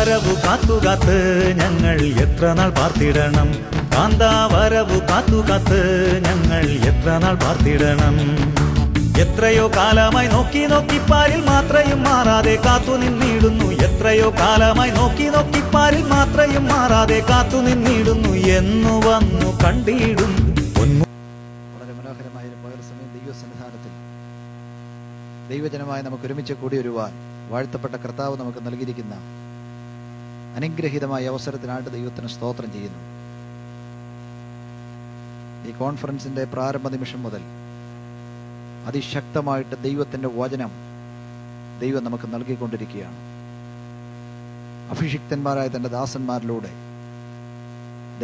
കാന്താവരവു കാത്തുകാത്ത് ഞങ്ങൾ എത്ര നാൾ പാർത്തിടണം, കാന്താവരവു കാത്തുകാത്ത് ഞങ്ങൾ എത്ര നാൾ പാർത്തിടണം. എത്രയോ കാലമായി നോക്കി നോക്കി പാരിൽ മാത്രയും മാറാതെ കാത്തു നിന്നിടുന്നു, എത്രയോ കാലമായി നോക്കി നോക്കി പാരിൽ മാത്രയും മാറാതെ കാത്തു നിന്നിടുന്നു. എന്നു വന്നു കണ്ടിടും. വളരെ മനോഹരമായ പകൽ സമയം ദൈവസന്നിധാനത്തിൽ ദൈവജനമായി നമുക്ക് ഒരുമിച്ച് കൂടി വരുവാൻ വാഴ്ത്തപ്പെട്ട കർത്താവ് നമുക്ക് നൽകിയിരിക്കുന്ന അനുഗ്രഹീതമായ അവസരത്തിനായിട്ട് ദൈവത്തിന് സ്തോത്രം ചെയ്യുന്നു. ഈ കോൺഫറൻസിന്റെ പ്രാരംഭ നിമിഷം മുതൽ അതിശക്തമായിട്ട് ദൈവത്തിന്റെ വചനം ദൈവം നമുക്ക് നൽകിക്കൊണ്ടിരിക്കുകയാണ്. അഭിഷിക്തന്മാരായ തന്റെ ദാസന്മാരിലൂടെ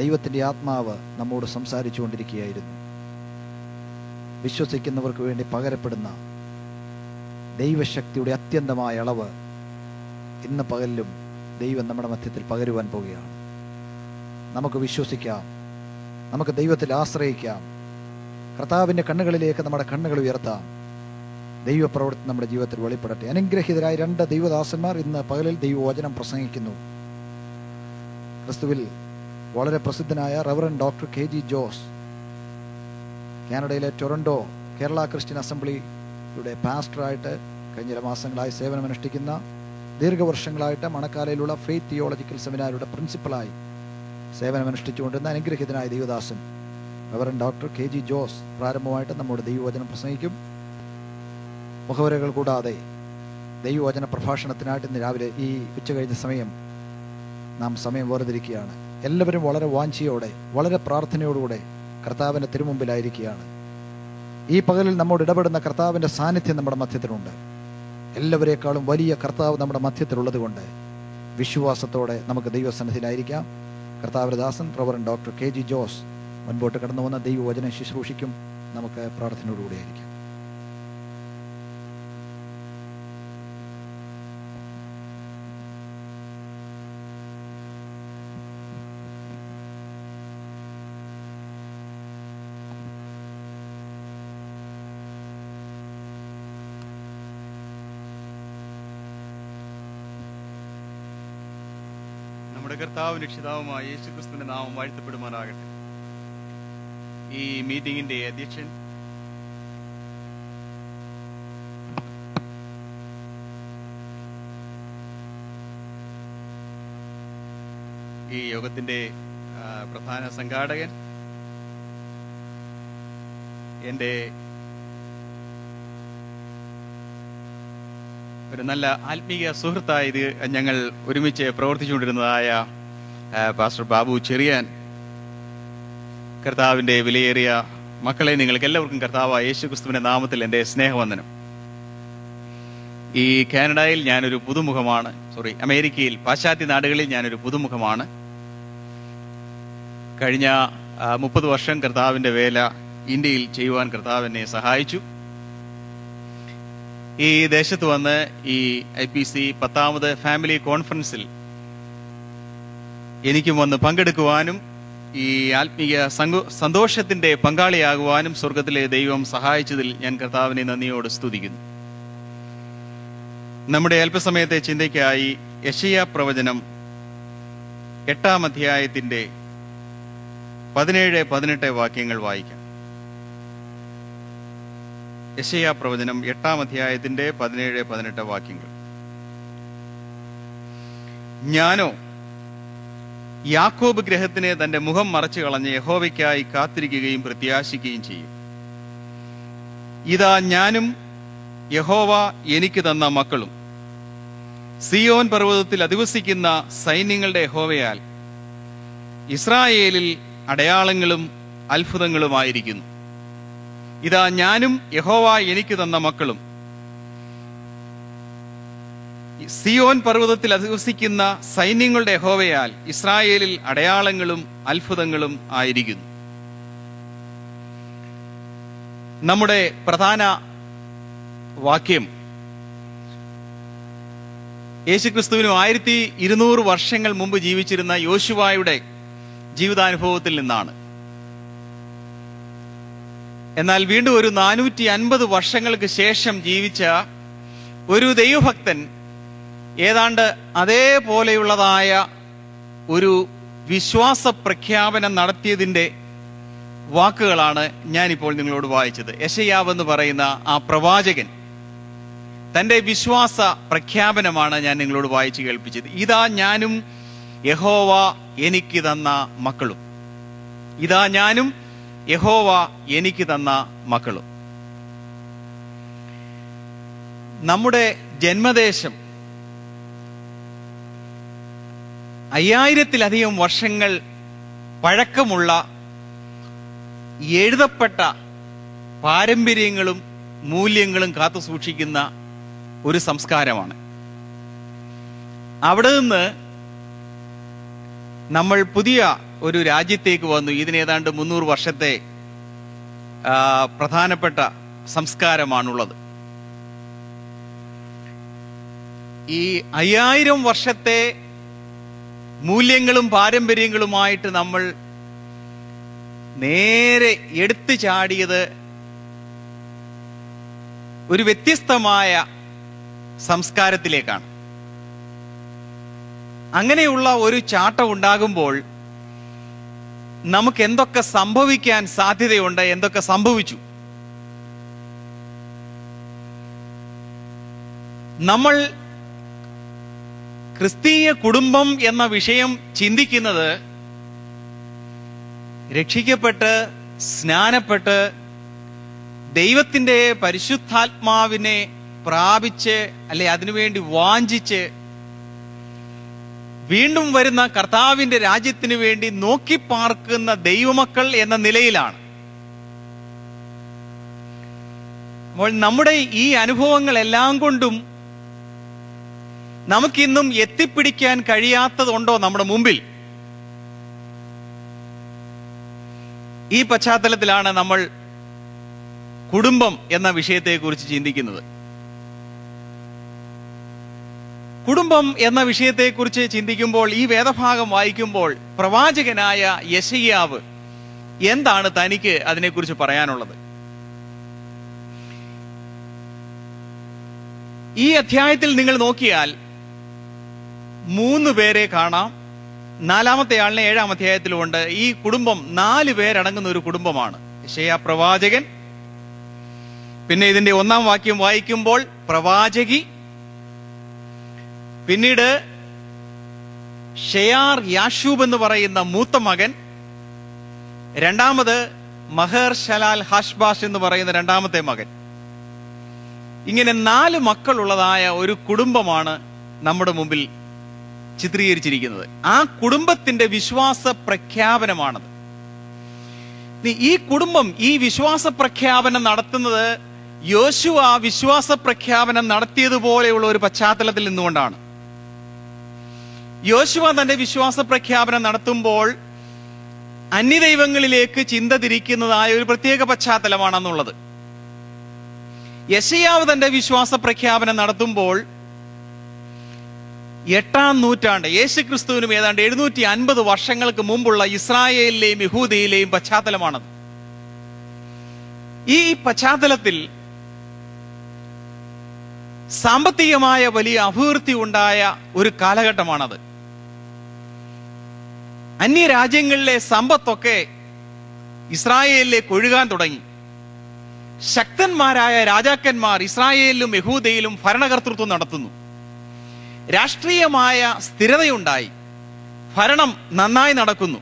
ദൈവത്തിന്റെ ആത്മാവ് നമ്മോട് സംസാരിച്ചു കൊണ്ടിരിക്കുകയായിരുന്നു. വിശ്വസിക്കുന്നവർക്ക് വേണ്ടി പകരപ്പെടുന്ന ദൈവശക്തിയുടെ അത്യന്തമായ അളവ് ഇന്ന് പകലിലും ദൈവം നമ്മുടെ മധ്യത്തിൽ പകരുവാൻ പോവുകയാണ്. നമുക്ക് വിശ്വസിക്കാം, നമുക്ക് ദൈവത്തിൽ ആശ്രയിക്കാം, കർത്താവിൻ്റെ കണ്ണുകളിലേക്ക് നമ്മുടെ കണ്ണുകൾ ഉയർത്താം. ദൈവപ്രവൃത്തി നമ്മുടെ ജീവിതത്തിൽ വെളിപ്പെടട്ടെ. അനുഗ്രഹീതരായ 2 ദൈവദാസന്മാർ ഇന്ന് പകലിൽ ദൈവവചനം പ്രസംഗിക്കുന്നു. ക്രിസ്തുവിൽ വളരെ പ്രസിദ്ധനായ റവറൻഡ് ഡോക്ടർ KG ജോസ്, കാനഡയിലെ ടൊറന്റോ കേരള ക്രിസ്ത്യൻ അസംബ്ലിയുടെ പാസ്റ്ററായിട്ട് കഴിഞ്ഞ ചില മാസങ്ങളായി സേവനമനുഷ്ഠിക്കുന്ന, ദീർഘവർഷങ്ങളായിട്ട് മണക്കാലയിലുള്ള ഫെയ്ത്ത് തിയോളജിക്കൽ സെമിനാരിയുടെ പ്രിൻസിപ്പലായി സേവനമനുഷ്ഠിച്ചുകൊണ്ടിരുന്ന അനുഗ്രഹീതനായ ദൈവദാസൻ റവറൻഡ് ഡോക്ടർ KG ജോസ് പ്രാരംഭമായിട്ട് നമ്മുടെ ദൈവവചനം പ്രസംഗിക്കും. മുഖവരകൾ കൂടാതെ ദൈവവചന പ്രഭാഷണത്തിനായിട്ട് ഇന്ന് രാവിലെ ഈ ഉച്ചകഴിഞ്ഞ സമയം നാം സമയം വേർതിരിക്കുകയാണ്. എല്ലാവരും വളരെ വാഞ്ചിയോടെ, വളരെ പ്രാർത്ഥനയോടുകൂടെ കർത്താവിൻ്റെ തിരുമുമ്പിലായിരിക്കുകയാണ്. ഈ പകലിൽ നമ്മോട് ഇടപെടുന്ന കർത്താവിൻ്റെ സാന്നിധ്യം നമ്മുടെ മധ്യത്തിലുണ്ട്. എല്ലാവരേക്കാളും വലിയ കർത്താവ് നമ്മുടെ മധ്യത്തിലുള്ളത് കൊണ്ട് വിശ്വാസത്തോടെ നമുക്ക് ദൈവസന്നിധിയിലായിരിക്കാം. കർത്താവിൻ്റെ ദാസൻ റവറൻഡ് ഡോക്ടർ KG ജോസ് മുൻപോട്ട് കടന്നു വന്ന ദൈവവചനം ശുശ്രൂഷിക്കും. നമുക്ക് പ്രാർത്ഥനയോടുകൂടിയായിരിക്കാം. നമ്മുടെ കർത്താവും രക്ഷിതാവുമായ യേശുക്രിസ്തുവിന്റെ നാമം വാഴ്ത്തപ്പെടുമാറാകട്ടെ. ഈ മീറ്റിംഗിന്റെ അധ്യക്ഷൻ ഈ യോഗത്തിന്റെ പ്രധാന സംഘാടകൻ, എൻ്റെ ഒരു നല്ല ആത്മീയ സുഹൃത്തായി ഇത് ഞങ്ങൾ ഒരുമിച്ച് പ്രവർത്തിച്ചുകൊണ്ടിരുന്നതായ പാസ്റ്റർ ബാബു ചെറിയാൻ, കർത്താവിൻ്റെ വിലയേറിയ മക്കളെ, നിങ്ങൾക്ക് എല്ലാവർക്കും കർത്താവായ യേശുക്രിസ്തുവിന്റെ നാമത്തിൽ എൻ്റെ സ്നേഹവന്ദനം. ഈ കാനഡയിൽ ഞാനൊരു പുതുമുഖമാണ്, അമേരിക്കയിൽ, പാശ്ചാത്യ നാടുകളിൽ ഞാനൊരു പുതുമുഖമാണ്. കഴിഞ്ഞ 30 വർഷം കർത്താവിൻ്റെ വേല ഇന്ത്യയിൽ ചെയ്യുവാൻ കർത്താവ് എന്നെ സഹായിച്ചു. ഈ ദേശത്ത് വന്ന് ഈ IPC 10ാമത് ഫാമിലി കോൺഫറൻസിൽ എനിക്കും വന്ന് പങ്കെടുക്കുവാനും ഈ ആത്മീയ സന്തോഷത്തിന്റെ പങ്കാളിയാകുവാനും സ്വർഗത്തിലെ ദൈവം സഹായിച്ചതിൽ ഞാൻ കർത്താവിനെ നന്ദിയോട് സ്തുതിക്കുന്നു. നമ്മുടെ അല്പസമയത്തെ ചിന്തയ്ക്കായി യെശയ്യാ പ്രവചനം 8ാം അധ്യായത്തിന്റെ 17-18 വാക്യങ്ങൾ വായിക്കാം. യെശയ്യാ പ്രവചനം 8ാം അധ്യായത്തിന്റെ 17-18 വാക്യങ്ങൾ. ഞാനോ യാക്കോബ് ഗ്രഹത്തിന് തന്റെ മുഖം മറച്ചു കളഞ്ഞ് യഹോവയ്ക്കായി കാത്തിരിക്കുകയും പ്രത്യാശിക്കുകയും ചെയ്യും. ഇതാ ഞാനും യഹോവ എനിക്ക് തന്ന മക്കളും സിയോൻ പർവ്വതത്തിൽ അധിവസിക്കുന്ന സൈന്യങ്ങളുടെ യഹോവയാൽ ഇസ്രായേലിൽ അടയാളങ്ങളും അത്ഭുതങ്ങളുമായിരിക്കുന്നു. ഇതാ ഞാനും യഹോവ എനിക്ക് തന്ന മക്കളും സിയോൻ പർവ്വതത്തിൽ അധിവസിക്കുന്ന സൈന്യങ്ങളുടെ യഹോവയാൽ ഇസ്രായേലിൽ അടയാളങ്ങളും അത്ഭുതങ്ങളും ആയിരിക്കുന്നു. നമ്മുടെ പ്രധാന വാക്യം യേശുക്രിസ്തുവിനും 1200 വർഷങ്ങൾ മുമ്പ് ജീവിച്ചിരുന്ന യോശുവായുടെ ജീവിതാനുഭവത്തിൽ നിന്നാണ്. എന്നാൽ വീണ്ടും ഒരു 450 വർഷങ്ങൾക്ക് ശേഷം ജീവിച്ച ഒരു ദൈവഭക്തൻ ഏതാണ്ട് അതേപോലെയുള്ളതായ ഒരു വിശ്വാസ പ്രഖ്യാപനം നടത്തിയതിൻ്റെ വാക്കുകളാണ് ഞാനിപ്പോൾ നിങ്ങളോട് വായിച്ചത്. യെശയ്യാവ് എന്ന് പറയുന്ന ആ പ്രവാചകൻ തൻ്റെ വിശ്വാസ പ്രഖ്യാപനമാണ് ഞാൻ നിങ്ങളോട് വായിച്ചു കേൾപ്പിച്ചത്. ഇതാ ഞാനും യഹോവ എനിക്ക് തന്ന മക്കളും, ഇതാ ഞാനും യഹോവ എനിക്ക് തന്ന മക്കളും. നമ്മുടെ ജന്മദേശം 5000-ലധികം വർഷങ്ങൾ പഴക്കമുള്ള എഴുതപ്പെട്ട പാരമ്പര്യങ്ങളും മൂല്യങ്ങളും കാത്തു സൂക്ഷിക്കുന്ന ഒരു സംസ്കാരമാണ്. അവിടെ നിന്ന് നമ്മൾ പുതിയ ഒരു രാജ്യത്തേക്ക് വന്നു. ഇതിനേതാണ്ട് 300 വർഷത്തെ പ്രധാനപ്പെട്ട സംസ്കാരമാണുള്ളത്. ഈ 5000 വർഷത്തെ മൂല്യങ്ങളും പാരമ്പര്യങ്ങളുമായിട്ട് നമ്മൾ നേരെ എടുത്തു ചാടിയത് ഒരു വ്യത്യസ്തമായ സംസ്കാരത്തിലേക്കാണ്. അങ്ങനെയുള്ള ഒരു ചാട്ടം ഉണ്ടാകുമ്പോൾ നമുക്ക് എന്തൊക്കെ സംഭവിക്കാൻ സാധ്യതയുണ്ട്, എന്തൊക്കെ സംഭവിച്ചു? നമ്മൾ ക്രിസ്തീയ കുടുംബം എന്ന വിഷയം ചിന്തിക്കുന്നത് രക്ഷിക്കപ്പെട്ട് സ്നാനപ്പെട്ട് ദൈവത്തിൻ്റെ പരിശുദ്ധാത്മാവിനെ പ്രാപിച്ച് അല്ലെ അതിനുവേണ്ടി വാഞ്ചിച്ച് വീണ്ടും വരുന്ന കർത്താവിന്റെ രാജ്യത്തിന് വേണ്ടി നോക്കിപ്പാർക്കുന്ന ദൈവമക്കൾ എന്ന നിലയിലാണ്. അപ്പോൾ നമ്മുടെ ഈ അനുഭവങ്ങളെല്ലാം കൊണ്ടും നമുക്കിന്നും എത്തിപ്പിടിക്കാൻ കഴിയാത്തതുണ്ടോ നമ്മുടെ മുമ്പിൽ? ഈ പശ്ചാത്തലത്തിലാണ് നമ്മൾ കുടുംബം എന്ന വിഷയത്തെക്കുറിച്ച് ചിന്തിക്കുന്നത്. കുടുംബം എന്ന വിഷയത്തെക്കുറിച്ച് ചിന്തിക്കുമ്പോൾ, ഈ വേദഭാഗം വായിക്കുമ്പോൾ പ്രവാചകനായ യെശയ്യാവ് എന്താണ് തനിക്ക് അതിനെക്കുറിച്ച് പറയാനുള്ളത്? ഈ അധ്യായത്തിൽ നിങ്ങൾ നോക്കിയാൽ 3 പേരെ കാണാം. 4-ാമത്തെ ആളിനെ 7-ാം അധ്യായത്തിലുമുണ്ട്. ഈ കുടുംബം 4 പേരടങ്ങുന്ന ഒരു കുടുംബമാണ്. യെശയ്യാ പ്രവാചകൻ, പിന്നെ ഇതിന്റെ 1-ാം വാക്യം വായിക്കുമ്പോൾ പ്രവാചകി, പിന്നീട് ഷെയാർ യാഷൂബ് എന്ന് പറയുന്ന മൂത്ത മകൻ, 2-ാമത് മഹർ ശലാൽ ഹഷ്ബാഷ് എന്ന് പറയുന്ന 2-ാമത്തെ മകൻ. ഇങ്ങനെ 4 മക്കളുള്ളതായ ഒരു കുടുംബമാണ് നമ്മുടെ മുമ്പിൽ ചിത്രീകരിച്ചിരിക്കുന്നത്. ആ കുടുംബത്തിന്റെ വിശ്വാസ പ്രഖ്യാപനമാണത്. ഈ കുടുംബം ഈ വിശ്വാസ പ്രഖ്യാപനം നടത്തുന്നത് യോശുവ വിശ്വാസ പ്രഖ്യാപനം നടത്തിയതുപോലെയുള്ള ഒരു പശ്ചാത്തലത്തിൽ നിന്നുകൊണ്ടാണ്. യോശുവ തന്റെ വിശ്വാസ പ്രഖ്യാപനം നടത്തുമ്പോൾ അന്യദൈവങ്ങളിലേക്ക് ചിന്ത തിരിക്കുന്നതായ ഒരു പ്രത്യേക പശ്ചാത്തലമാണെന്നുള്ളത്. യെശയ്യാവ് തന്റെ വിശ്വാസ പ്രഖ്യാപനം നടത്തുമ്പോൾ 8-ാം നൂറ്റാണ്ട്, യേശുക്രിസ്തുവിനും ഏതാണ്ട് 750 വർഷങ്ങൾക്ക് മുമ്പുള്ള ഇസ്രായേലിലെയും യഹൂദയിലെയും പശ്ചാത്തലമാണത്. ഈ പശ്ചാത്തലത്തിൽ സാമ്പത്തികമായ വലിയ അഭിവൃദ്ധി ഉണ്ടായ ഒരു കാലഘട്ടമാണത്. അന്യരാജ്യങ്ങളിലെ സമ്പത്തൊക്കെ ഇസ്രായേലിലേക്ക് ഒഴുകാൻ തുടങ്ങി. ശക്തന്മാരായ രാജാക്കന്മാർ ഇസ്രായേലിലും യഹൂദയിലും ഭരണകർത്തൃത്വം നടത്തുന്നു. രാഷ്ട്രീയമായ സ്ഥിരതയുണ്ടായി, ഭരണം നന്നായി നടക്കുന്നു.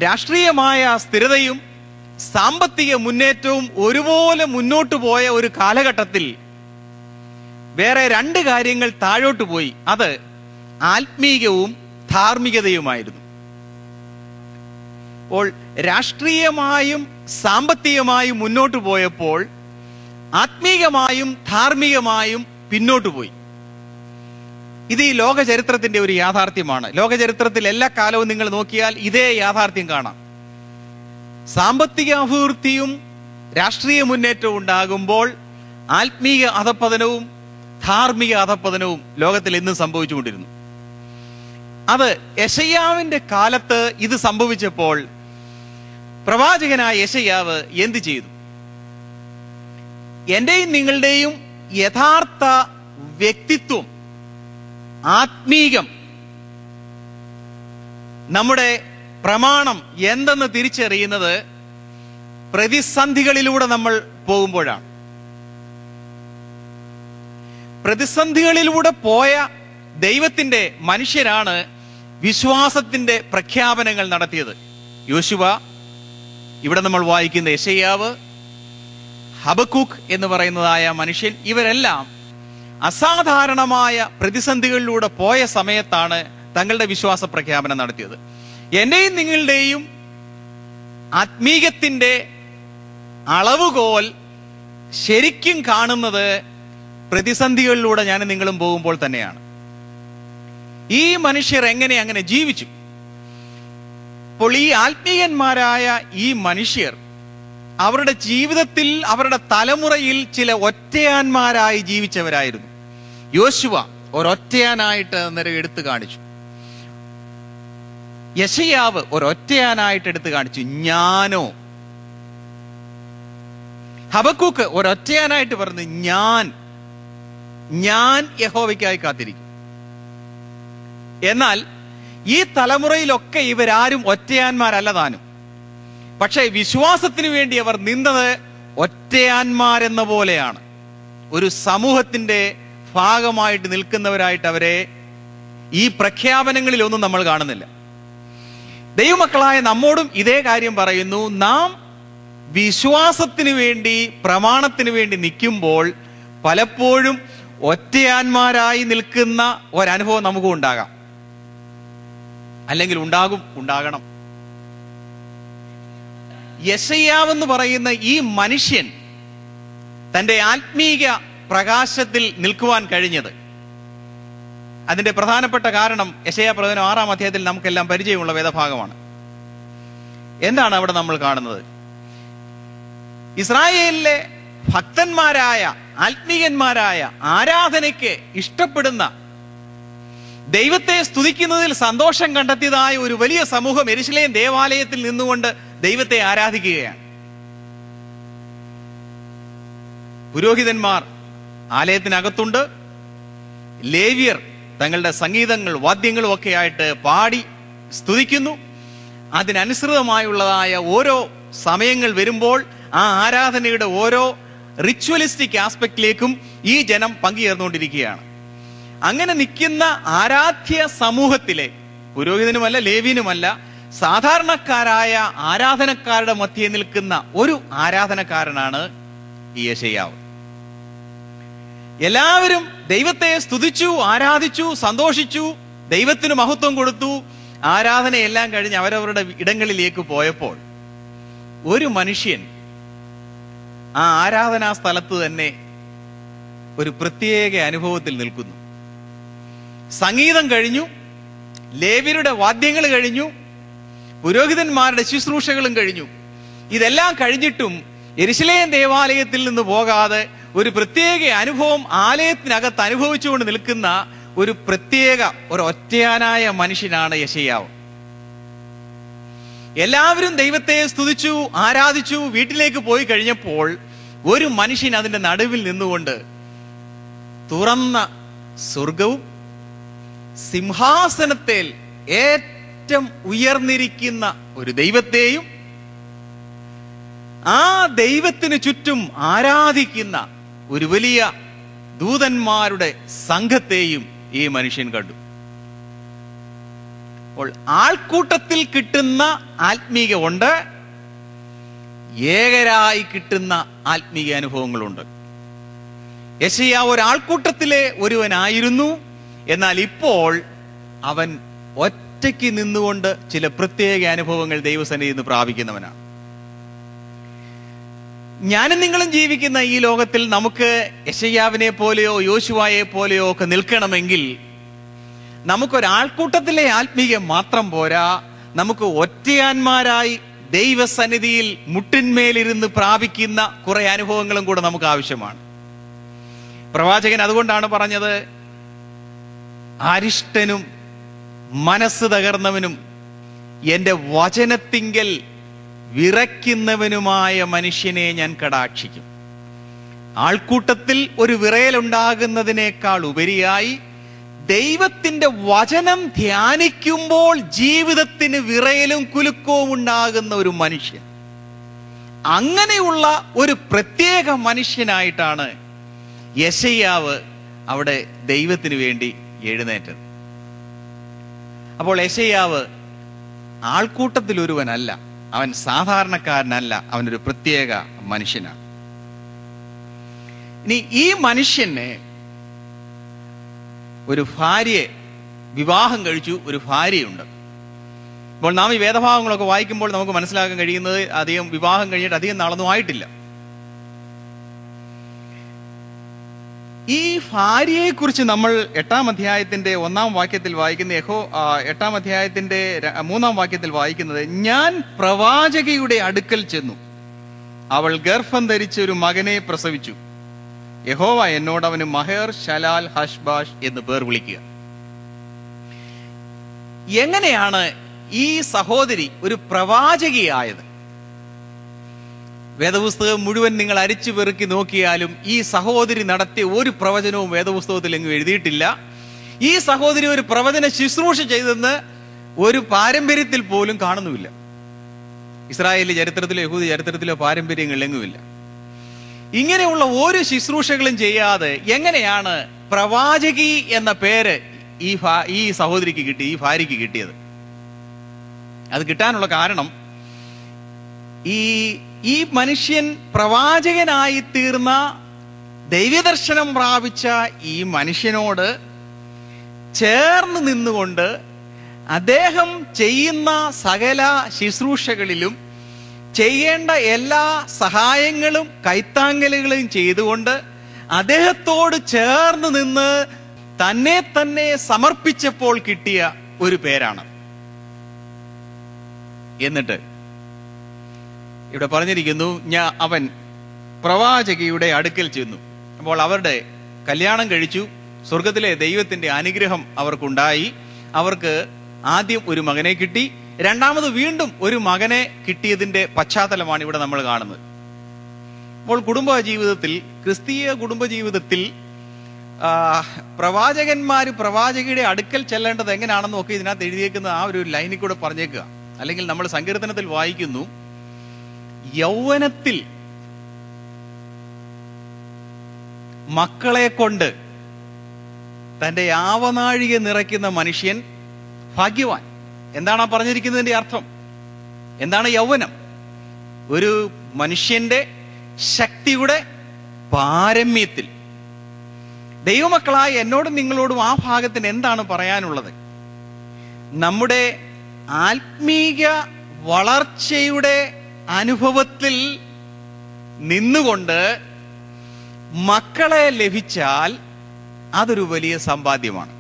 രാഷ്ട്രീയമായ സ്ഥിരതയും സാമ്പത്തിക മുന്നേറ്റവും ഒരുപോലെ മുന്നോട്ടു പോയ ഒരു കാലഘട്ടത്തിൽ വേറെ 2 കാര്യങ്ങൾ താഴോട്ട് പോയി. അത് ആത്മീയവും ധാർമ്മികതയുമായിരുന്നു. അപ്പോൾ രാഷ്ട്രീയമായും സാമ്പത്തികമായും മുന്നോട്ടു പോയപ്പോൾ ആത്മീകമായും ധാർമ്മികമായും പിന്നോട്ടു പോയി. ഇത് ഈ ലോക ചരിത്രത്തിന്റെ ഒരു യാഥാർത്ഥ്യമാണ്. ലോക ചരിത്രത്തിൽ എല്ലാ കാലവും നിങ്ങൾ നോക്കിയാൽ ഇതേ യാഥാർത്ഥ്യം കാണാം. സാമ്പത്തിക അഭിവൃദ്ധിയും രാഷ്ട്രീയ മുന്നേറ്റവും ഉണ്ടാകുമ്പോൾ ആത്മീയ അധപ്പതനവും ധാർമ്മിക അധപ്പതനവും ലോകത്തിൽ എന്നും സംഭവിച്ചുകൊണ്ടിരുന്നു. അത് യെശയ്യാവിന്റെ കാലത്ത് ഇത് സംഭവിച്ചപ്പോൾ പ്രവാചകനായ യെശയ്യാവ് എന്ത് ചെയ്തു? എന്റെയും നിങ്ങളുടെയും യഥാർത്ഥ വ്യക്തിത്വം ആത്മീകം, നമ്മുടെ പ്രമാണം എന്തെന്ന് തിരിച്ചറിയുന്നത് പ്രതിസന്ധികളിലൂടെ നമ്മൾ പോകുമ്പോഴാണ്. പ്രതിസന്ധികളിലൂടെ പോയ ദൈവത്തിന്റെ മനുഷ്യരാണ് വിശ്വാസത്തിന്റെ പ്രഖ്യാപനങ്ങൾ നടത്തിയത്. യോശുവ, ഇവിടെ നമ്മൾ വായിക്കുന്ന യെശയ്യാവ്, ഹബക്കൂക്ക് എന്ന് പറയുന്നതായ മനുഷ്യൻ, ഇവരെല്ലാം അസാധാരണമായ പ്രതിസന്ധികളിലൂടെ പോയ സമയത്താണ് തങ്ങളുടെ വിശ്വാസ പ്രഖ്യാപനം നടത്തിയത്. എന്റെയും നിങ്ങളുടെയും ആത്മീകത്തിന്റെ അളവുകോൽ ശരിക്കും കാണുന്നത് പ്രതിസന്ധികളിലൂടെ ഞാൻ നിങ്ങളും പോകുമ്പോൾ തന്നെയാണ്. ഈ മനുഷ്യർ എങ്ങനെ അങ്ങനെ ജീവിച്ചു? അപ്പോൾ ഈ ആത്മീയന്മാരായ ഈ മനുഷ്യർ അവരുടെ ജീവിതത്തിൽ, അവരുടെ തലമുറയിൽ ചില ഒറ്റയാന്മാരായി ജീവിച്ചവരായിരുന്നു. യോശുവ ഒരൊറ്റയാനായിട്ട് അന്നേരം എടുത്തു കാണിച്ചു. യെശയ്യാവ് ഒരൊറ്റയാനായിട്ട് എടുത്തു കാണിച്ചു, ഞാനോ. ഹബക്കൂക്ക് ഒരൊറ്റയാനായിട്ട് പറഞ്ഞു, ഞാൻ യഹോവയ്ക്കായി കാത്തിരിക്കും. എന്നാൽ ഈ തലമുറയിലൊക്കെ ഇവരാരും ഒറ്റയാന്മാരല്ല താനും. പക്ഷെ വിശ്വാസത്തിന് വേണ്ടി അവർ നിന്നത് ഒറ്റയാന്മാരെന്ന പോലെയാണ്. ഒരു സമൂഹത്തിന്റെ ഭാഗമായിട്ട് നിൽക്കുന്നവരായിട്ട് അവരെ ഈ പ്രഖ്യാപനങ്ങളിലൊന്നും നമ്മൾ കാണുന്നില്ല. ദൈവമക്കളായ നമ്മോടും ഇതേ കാര്യം പറയുന്നു. നാം വിശ്വാസത്തിന് വേണ്ടി, പ്രമാണത്തിന് വേണ്ടി നിൽക്കുമ്പോൾ പലപ്പോഴും ഒറ്റയാന്മാരായി നിൽക്കുന്ന ഒരനുഭവം നമുക്കും ഉണ്ടാകാം, അല്ലെങ്കിൽ ഉണ്ടാകണം. യെശയ്യാവെന്ന് പറയുന്ന ഈ മനുഷ്യൻ തന്റെ ആത്മീക പ്രകാശത്തിൽ നിൽക്കുവാൻ കഴിഞ്ഞത്, അതിന്റെ പ്രധാനപ്പെട്ട കാരണം യെശയ്യാ പ്രവചനം 6-ാം അധ്യായത്തിൽ നമുക്കെല്ലാം പരിചയമുള്ള വേദഭാഗമാണ്. എന്താണ് അവിടെ നമ്മൾ കാണുന്നത്? ഇസ്രായേലിലെ ഭക്തന്മാരായ, ആത്മീകന്മാരായ, ആരാധനയ്ക്ക് ഇഷ്ടപ്പെടുന്ന, ദൈവത്തെ സ്തുതിക്കുന്നതിൽ സന്തോഷം കണ്ടെത്തിയതായ ഒരു വലിയ സമൂഹം യെരൂശലേം ദേവാലയത്തിൽ നിന്നുകൊണ്ട് ദൈവത്തെ ആരാധിക്കുകയാണ്. പുരോഹിതന്മാർ ആലയത്തിനകത്തുണ്ട്. ലേവ്യർ തങ്ങളുടെ സംഗീതങ്ങൾ, വാദ്യങ്ങളും ഒക്കെ ആയിട്ട് പാടി സ്തുതിക്കുന്നു. അതിനനുസൃതമായുള്ളതായ ഓരോ സമയങ്ങൾ വരുമ്പോൾ ആ ആരാധനയുടെ ഓരോ റിച്വലിസ്റ്റിക് ആസ്പെക്റ്റിലേക്കും ഈ ജനം പങ്കുചേർന്നുകൊണ്ടിരിക്കുകയാണ്. അങ്ങനെ നിൽക്കുന്ന ആരാധ്യ സമൂഹത്തിലെ പുരോഹിതനുമല്ല, ലേവ്യനുമല്ല, സാധാരണക്കാരായ ആരാധനക്കാരുടെ മധ്യേ നിൽക്കുന്ന ഒരു ആരാധനക്കാരനാണ് ഈ യെശയ്യാവ്. എല്ലാവരും ദൈവത്തെ സ്തുതിച്ചു, ആരാധിച്ചു, സന്തോഷിച്ചു, ദൈവത്തിന് മഹത്വം കൊടുത്തു. ആരാധനയെല്ലാം കഴിഞ്ഞ് അവരവരുടെ ഇടങ്ങളിലേക്ക് പോയപ്പോൾ ഒരു മനുഷ്യൻ ആ ആരാധനാ സ്ഥലത്ത് തന്നെ ഒരു പ്രത്യേക അനുഭവത്തിൽ നിൽക്കുന്നു. സംഗീതം കഴിഞ്ഞു, ലേവ്യരുടെ വാദ്യങ്ങൾ കഴിഞ്ഞു, പുരോഹിതന്മാരുടെ ശുശ്രൂഷകളും കഴിഞ്ഞു. ഇതെല്ലാം കഴിഞ്ഞിട്ടും യെരൂശലേം ദേവാലയത്തിൽ നിന്ന് പോകാതെ ഒരു പ്രത്യേക അനുഭവം ആലയത്തിനകത്ത് അനുഭവിച്ചുകൊണ്ട് നിൽക്കുന്ന ഒരു ഒറ്റയാനായ മനുഷ്യനാണ് യെശയ്യാവ്. എല്ലാവരും ദൈവത്തെ സ്തുതിച്ചു, ആരാധിച്ചു, വീട്ടിലേക്ക് പോയി കഴിഞ്ഞപ്പോൾ ഒരു മനുഷ്യൻ അതിന്റെ നടുവിൽ നിന്നുകൊണ്ട് തുറന്ന സ്വർഗവും സിംഹാസനത്തിൽ ഏറ്റവും ഉയർന്നിരിക്കുന്ന ഒരു ദൈവത്തെയും ആ ദൈവത്തിന് ചുറ്റും ആരാധിക്കുന്ന ഒരു വലിയ ദൂതന്മാരുടെ സംഘത്തെയും ഈ മനുഷ്യൻ കണ്ടു. അപ്പോൾ ആൾക്കൂട്ടത്തിൽ കിട്ടുന്ന ആത്മീയമുണ്ട്, ഏകരായി കിട്ടുന്ന ആത്മീയ അനുഭവങ്ങളുണ്ട്. യെശയ്യാവ് ഒരാൾക്കൂട്ടത്തിലെ ഒരുവനായിരുന്നു. എന്നാൽ ഇപ്പോൾ അവൻ ഒറ്റയ്ക്ക് നിന്നുകൊണ്ട് ചില പ്രത്യേക അനുഭവങ്ങൾ ദൈവസന്നിധിയിൽ നിന്ന് പ്രാപിക്കുന്നവനാണ്. ഞാനും നിങ്ങളും ജീവിക്കുന്ന ഈ ലോകത്തിൽ നമുക്ക് യെശയ്യാവിനെ പോലെയോ യോശുവയെ പോലെയോ ഒക്കെ നിൽക്കണമെങ്കിൽ നമുക്കൊരാൾക്കൂട്ടത്തിലെ ആത്മീയം മാത്രം പോരാ, നമുക്ക് ഒറ്റയാന്മാരായി ദൈവസന്നിധിയിൽ മുട്ടിന്മേലിരുന്ന് പ്രാപിക്കുന്ന കുറെ അനുഭവങ്ങളും കൂടെ നമുക്ക് ആവശ്യമാണ്. പ്രവാചകൻ അതുകൊണ്ടാണ് പറഞ്ഞത്, അരിഷ്ടനും മനസ്സ് തകർന്നവനും എന്റെ വചനത്തിങ്കൽ വിറയ്ക്കുന്നവനുമായ മനുഷ്യനെ ഞാൻ കടാക്ഷിക്കും. ആൾക്കൂട്ടത്തിൽ ഒരു വിറയലുണ്ടാകുന്നതിനേക്കാൾ ഉപരിയായി ദൈവത്തിന്റെ വചനം ധ്യാനിക്കുമ്പോൾ ജീവിതത്തിന് വിറയലും കുലുക്കവും ഉണ്ടാകുന്ന ഒരു മനുഷ്യൻ. അങ്ങനെയുള്ള ഒരു പ്രത്യേക മനുഷ്യനായിട്ടാണ് യെശയ്യാവ് അവിടെ ദൈവത്തിന് വേണ്ടി എഴുന്നേറ്റത്. അപ്പോൾ യെശയ്യാവ് ആൾക്കൂട്ടത്തിൽ ഒരുവനല്ല, അവൻ സാധാരണക്കാരനല്ല, അവനൊരു പ്രത്യേക മനുഷ്യനാണ്. ഇനി ഈ മനുഷ്യന് ഒരു ഭാര്യയെ വിവാഹം കഴിച്ചു, ഒരു ഭാര്യയുണ്ട്. ഇപ്പോൾ നാം ഈ വേദഭാഗങ്ങളൊക്കെ വായിക്കുമ്പോൾ നമുക്ക് മനസ്സിലാക്കാൻ കഴിയുന്നത് അധികം വിവാഹം കഴിഞ്ഞിട്ട് അധികം നാളൊന്നും ആയിട്ടില്ല. ഈ ഭാര്യയെ കുറിച്ച് നമ്മൾ 8-ാം അധ്യായത്തിന്റെ 1-ാം വാക്യത്തിൽ വായിക്കുന്ന 8-ാം അധ്യായത്തിന്റെ 3-ാം വാക്യത്തിൽ വായിക്കുന്നത്, ഞാൻ പ്രവാചകയുടെ അടുക്കൽ ചെന്നു, അവൾ ഗർഭം ധരിച്ച് ഒരു മകനെ പ്രസവിച്ചു. യഹോവ എന്നോട് അവന് മഹേർ ശലാൽ ഹഷ്ബാഷ് എന്ന് പേർ വിളിക്കുക. എങ്ങനെയാണ് ഈ സഹോദരി ഒരു പ്രവാചകിയായത്? വേദപുസ്തകം മുഴുവൻ നിങ്ങൾ അരിച്ചു പെറുക്കി നോക്കിയാലും ഈ സഹോദരി നടത്തിയ ഒരു പ്രവചനവും വേദപുസ്തകത്തിൽ എങ്ങും എഴുതിയിട്ടില്ല. ഈ സഹോദരി ഒരു പ്രവചന ശുശ്രൂഷ ചെയ്തെന്ന് ഒരു പാരമ്പര്യത്തിൽ പോലും കാണുന്നുമില്ല. ഇസ്രായേലി ചരിത്രത്തിലോ യഹൂദ ചരിത്രത്തിലോ പാരമ്പര്യങ്ങളിലെങ്ങുമില്ല. ഇങ്ങനെയുള്ള ഒരു ശുശ്രൂഷകളും ചെയ്യാതെ എങ്ങനെയാണ് പ്രവാചകി എന്ന പേര് ഈ സഹോദരിക്ക് കിട്ടി, ഈ ഭാര്യയ്ക്ക് കിട്ടിയത്? അത് കിട്ടാനുള്ള കാരണം, ഈ മനുഷ്യൻ പ്രവാചകനായി തീർന്ന, ദൈവദർശനം പ്രാപിച്ച ഈ മനുഷ്യനോട് ചേർന്ന് നിന്നുകൊണ്ട് അദ്ദേഹം ചെയ്യുന്ന സകല ശുശ്രൂഷകളിലും ചെയ്യേണ്ട എല്ലാ സഹായങ്ങളും കൈത്താങ്കലുകളും ചെയ്തുകൊണ്ട് അദ്ദേഹത്തോട് ചേർന്ന് നിന്ന് തന്നെ സമർപ്പിച്ചപ്പോൾ കിട്ടിയ ഒരു പേരാണ്. എന്നിട്ട് ഇവിടെ പറഞ്ഞിരിക്കുന്നു, അവൻ പ്രവാചകിയുടെ അടുക്കൽ ചെന്നു. അപ്പോൾ അവരുടെ കല്യാണം കഴിച്ചു. സ്വർഗത്തിലെ ദൈവത്തിന്റെ അനുഗ്രഹം അവർക്കുണ്ടായി. അവർക്ക് ആദ്യം ഒരു മകനെ കിട്ടി, രണ്ടാമത് വീണ്ടും ഒരു മകനെ കിട്ടിയതിന്റെ പശ്ചാത്തലമാണ് ഇവിടെ നമ്മൾ കാണുന്നത്. അപ്പോൾ കുടുംബജീവിതത്തിൽ, ക്രിസ്തീയ കുടുംബജീവിതത്തിൽ പ്രവാചകന്മാര് പ്രവാചകിയുടെ അടുക്കൽ ചെല്ലേണ്ടത് എങ്ങനെയാണെന്ന് ഒക്കെ ഇതിനകത്ത് എഴുതിയേക്കുന്ന ആ ഒരു ലൈനിൽ കൂടെ പറഞ്ഞേക്കുക. അല്ലെങ്കിൽ നമ്മൾ സങ്കീർത്തനത്തിൽ വായിക്കുന്നു, യൗവനത്തിൽ മക്കളെ കൊണ്ട് തന്റെ യാവനാഴിക നിറയ്ക്കുന്ന മനുഷ്യൻ ഭാഗ്യവാൻ. എന്താണ് ആ പറഞ്ഞിരിക്കുന്നതിന്റെ അർത്ഥം? എന്താണ് യൗവനം? ഒരു മനുഷ്യന്റെ ശക്തിയുടെ പാരമ്യത്തിൽ. ദൈവമക്കളായ എന്നോടും നിങ്ങളോടും ആ ഭാഗത്തിന് എന്താണ് പറയാനുള്ളത്? നമ്മുടെ ആത്മീക വളർച്ചയുടെ അനുഭവത്തിൽ നിന്നുകൊണ്ട് മക്കളെ ലഭിച്ചാൽ അതൊരു വലിയ സമ്പാദ്യമാണ്.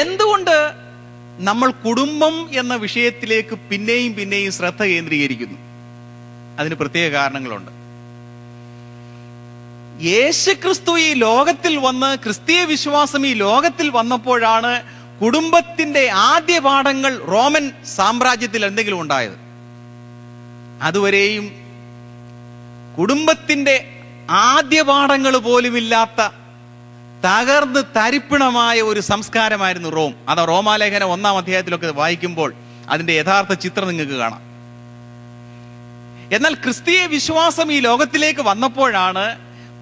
എന്തുകൊണ്ട് നമ്മൾ കുടുംബം എന്ന വിഷയത്തിലേക്ക് പിന്നെയും ശ്രദ്ധ കേന്ദ്രീകരിക്കുന്നു? അതിന് പ്രത്യേക കാരണങ്ങളുണ്ട്. യേശുക്രിസ്തു ഈ ലോകത്തിൽ വന്ന്, ക്രിസ്തീയ വിശ്വാസം ഈ ലോകത്തിൽ വന്നപ്പോഴാണ് കുടുംബത്തിന്റെ ആദ്യ പാഠങ്ങൾ റോമൻ സാമ്രാജ്യത്തിൽ എന്തെങ്കിലും ഉണ്ടായത്. അതുവരെയും കുടുംബത്തിന്റെ ആദ്യ പാഠങ്ങൾ പോലുമില്ലാത്ത തകർന്ന് തരിപ്പിണമായ ഒരു സംസ്കാരമായിരുന്നു റോം. അത് റോമാലേഖനം 1-ാം അധ്യായത്തിലൊക്കെ വായിക്കുമ്പോൾ അതിന്റെ യഥാർത്ഥ ചിത്രം നിങ്ങൾക്ക് കാണാം. എന്നാൽ ക്രിസ്തീയ വിശ്വാസം ഈ ലോകത്തിലേക്ക് വന്നപ്പോഴാണ്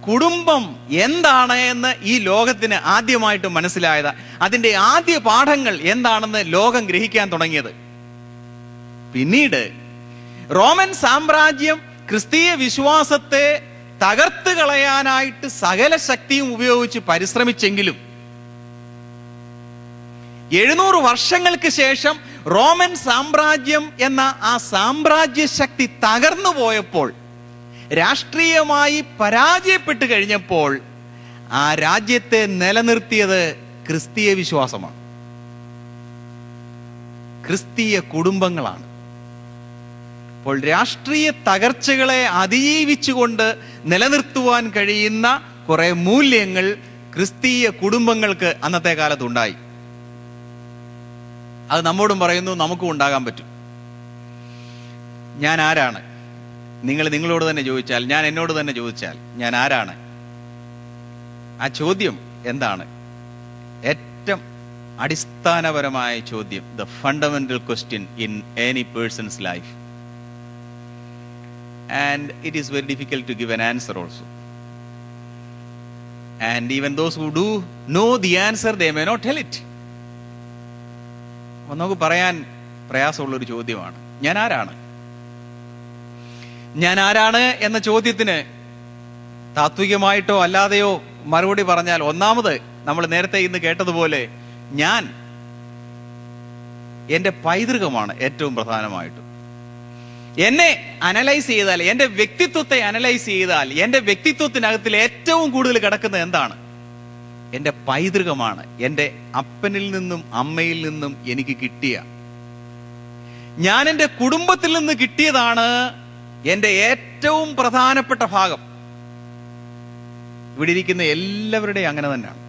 കുടുംബം എന്താണ് എന്ന് ഈ ലോകത്തിന് ആദ്യമായിട്ട് മനസ്സിലായത്. അതിന്റെ ആദ്യ പാഠങ്ങൾ എന്താണെന്ന് ലോകം ഗ്രഹിക്കാൻ തുടങ്ങിയത്. പിന്നീട് റോമൻ സാമ്രാജ്യം ക്രിസ്തീയ വിശ്വാസത്തെ തകർത്ത് കളയാനായിട്ട് സകല ശക്തിയും ഉപയോഗിച്ച് പരിശ്രമിച്ചെങ്കിലും 700 വർഷങ്ങൾക്ക് ശേഷം റോമൻ സാമ്രാജ്യം എന്ന ആ സാമ്രാജ്യ ശക്തി തകർന്നു പോയപ്പോൾ, രാഷ്ട്രീയമായി പരാജയപ്പെട്ട് കഴിഞ്ഞപ്പോൾ, ആ രാജ്യത്തെ നിലനിർത്തിയത് ക്രിസ്തീയ വിശ്വാസമാണ്, ക്രിസ്തീയ കുടുംബങ്ങളാണ്. അപ്പോൾ രാഷ്ട്രീയ തകർച്ചകളെ അതിജീവിച്ചുകൊണ്ട് നിലനിർത്തുവാൻ കഴിയുന്ന കുറെ മൂല്യങ്ങൾ ക്രിസ്തീയ കുടുംബങ്ങൾക്ക് അന്നത്തെ കാലത്തുണ്ടായി. അത് നമ്മോടും പറയുന്നു, നമുക്കും ഉണ്ടാകാൻ പറ്റും. ഞാൻ ആരാണ്? നിങ്ങളോട് തന്നെ ചോദിച്ചാൽ, ഞാൻ എന്നോട് തന്നെ ചോദിച്ചാൽ ഞാൻ ആരാണ്? ആ ചോദ്യം എന്താണ്? ഏറ്റവും അടിസ്ഥാനപരമായ ചോദ്യം, the fundamental question in any person's life. And it is very difficult to give an answer also. And even those who do know the answer, they may not tell it. നമുക്ക് പറയാൻ പ്രയാസമുള്ളൊരു ചോദ്യമാണ്, ഞാൻ ആരാണ്? ഞാൻ ആരാണ് എന്ന ചോദ്യത്തിന് താത്വികമായിട്ടോ അല്ലാതെയോ മറുപടി പറഞ്ഞാൽ, ഒന്നാമത് നമ്മൾ നേരത്തെ ഇന്ന് കേട്ടതുപോലെ ഞാൻ എൻ്റെ പൈതൃകമാണ് ഏറ്റവും പ്രധാനമായിട്ടും. എന്നെ അനലൈസ് ചെയ്താൽ, എൻ്റെ വ്യക്തിത്വത്തെ അനലൈസ് ചെയ്താൽ, എൻ്റെ വ്യക്തിത്വത്തിനകത്തിൽ ഏറ്റവും കൂടുതൽ കിടക്കുന്നത് എന്താണ്? എൻ്റെ പൈതൃകമാണ്. എൻ്റെ അപ്പനിൽ നിന്നും അമ്മയിൽ നിന്നും എനിക്ക് കിട്ടിയ, ഞാൻ എൻ്റെ കുടുംബത്തിൽ നിന്ന് കിട്ടിയതാണ് എൻ്റെ ഏറ്റവും പ്രധാനപ്പെട്ട ഭാഗം. ഇവിടെ ഇരിക്കുന്ന എല്ലാവരുടെയും അങ്ങനെ തന്നെയാണ്.